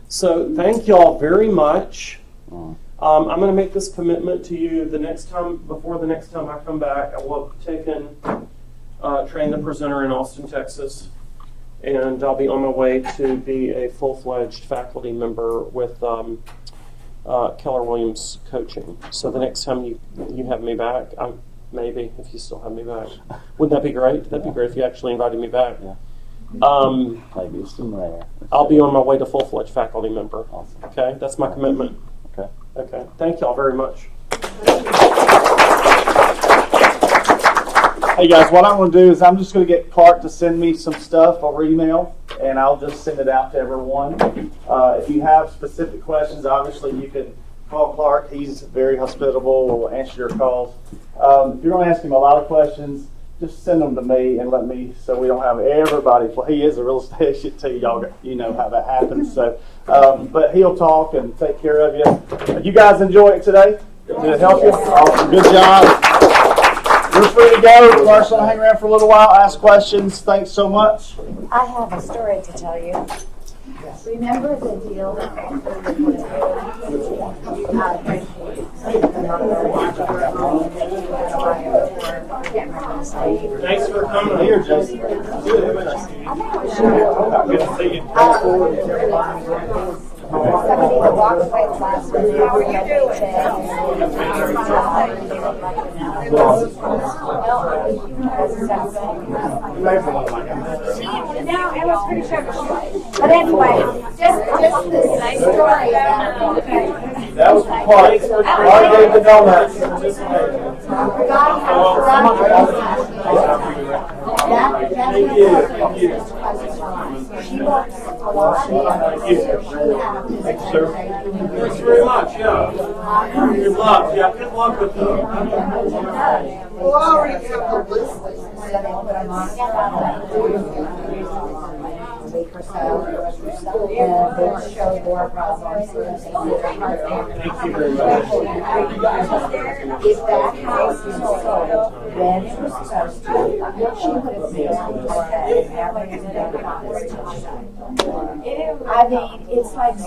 So thank y'all very much. I'm going to make this commitment to you before the next time I come back. I will have taken, train the presenter in Austin, Texas, and I'll be on my way to be a full-fledged faculty member with Keller Williams Coaching. So the next time you have me back, maybe if you still have me back, wouldn't that be great? That'd be great if you actually invited me back. Yeah. Maybe some rare. I'll be on my way to full-fledged faculty member. Awesome. Okay, that's my commitment. Okay. Okay, thank y'all very much. Hey guys, what I'm going to do is I'm just going to get Clark to send me some stuff over email, and I'll just send it out to everyone. If you have specific questions, obviously you can call Clark. He's very hospitable. We'll answer your calls. If you're going to ask him a lot of questions, just send them to me and let me, so we don't have everybody. Well, he is a real estate agent too. Y'all, you know how that happens. So, but he'll talk and take care of you. You guys enjoy it today? Did it help you? Awesome. Good job. You're free to go. Clark's going to hang around for a little while, ask questions. Thanks so much. I have a story to tell you. Remember the deal that Thanks for coming here, Jason. Good to see you. somebody that walked away last week. How are you doing? No, it was pretty sure. But anyway, just this story about That was Clark. Clark gave the donuts. God has Thank you. She works a lot. Thank you, sir. Thanks very much. Yeah. Good luck. Yeah. Good luck with them. Well, I already have the list. Week or so, and we'll show more problems. Thank you very much. If that house is sold when it was supposed to, she would have been never even done a conversation. I mean, it's like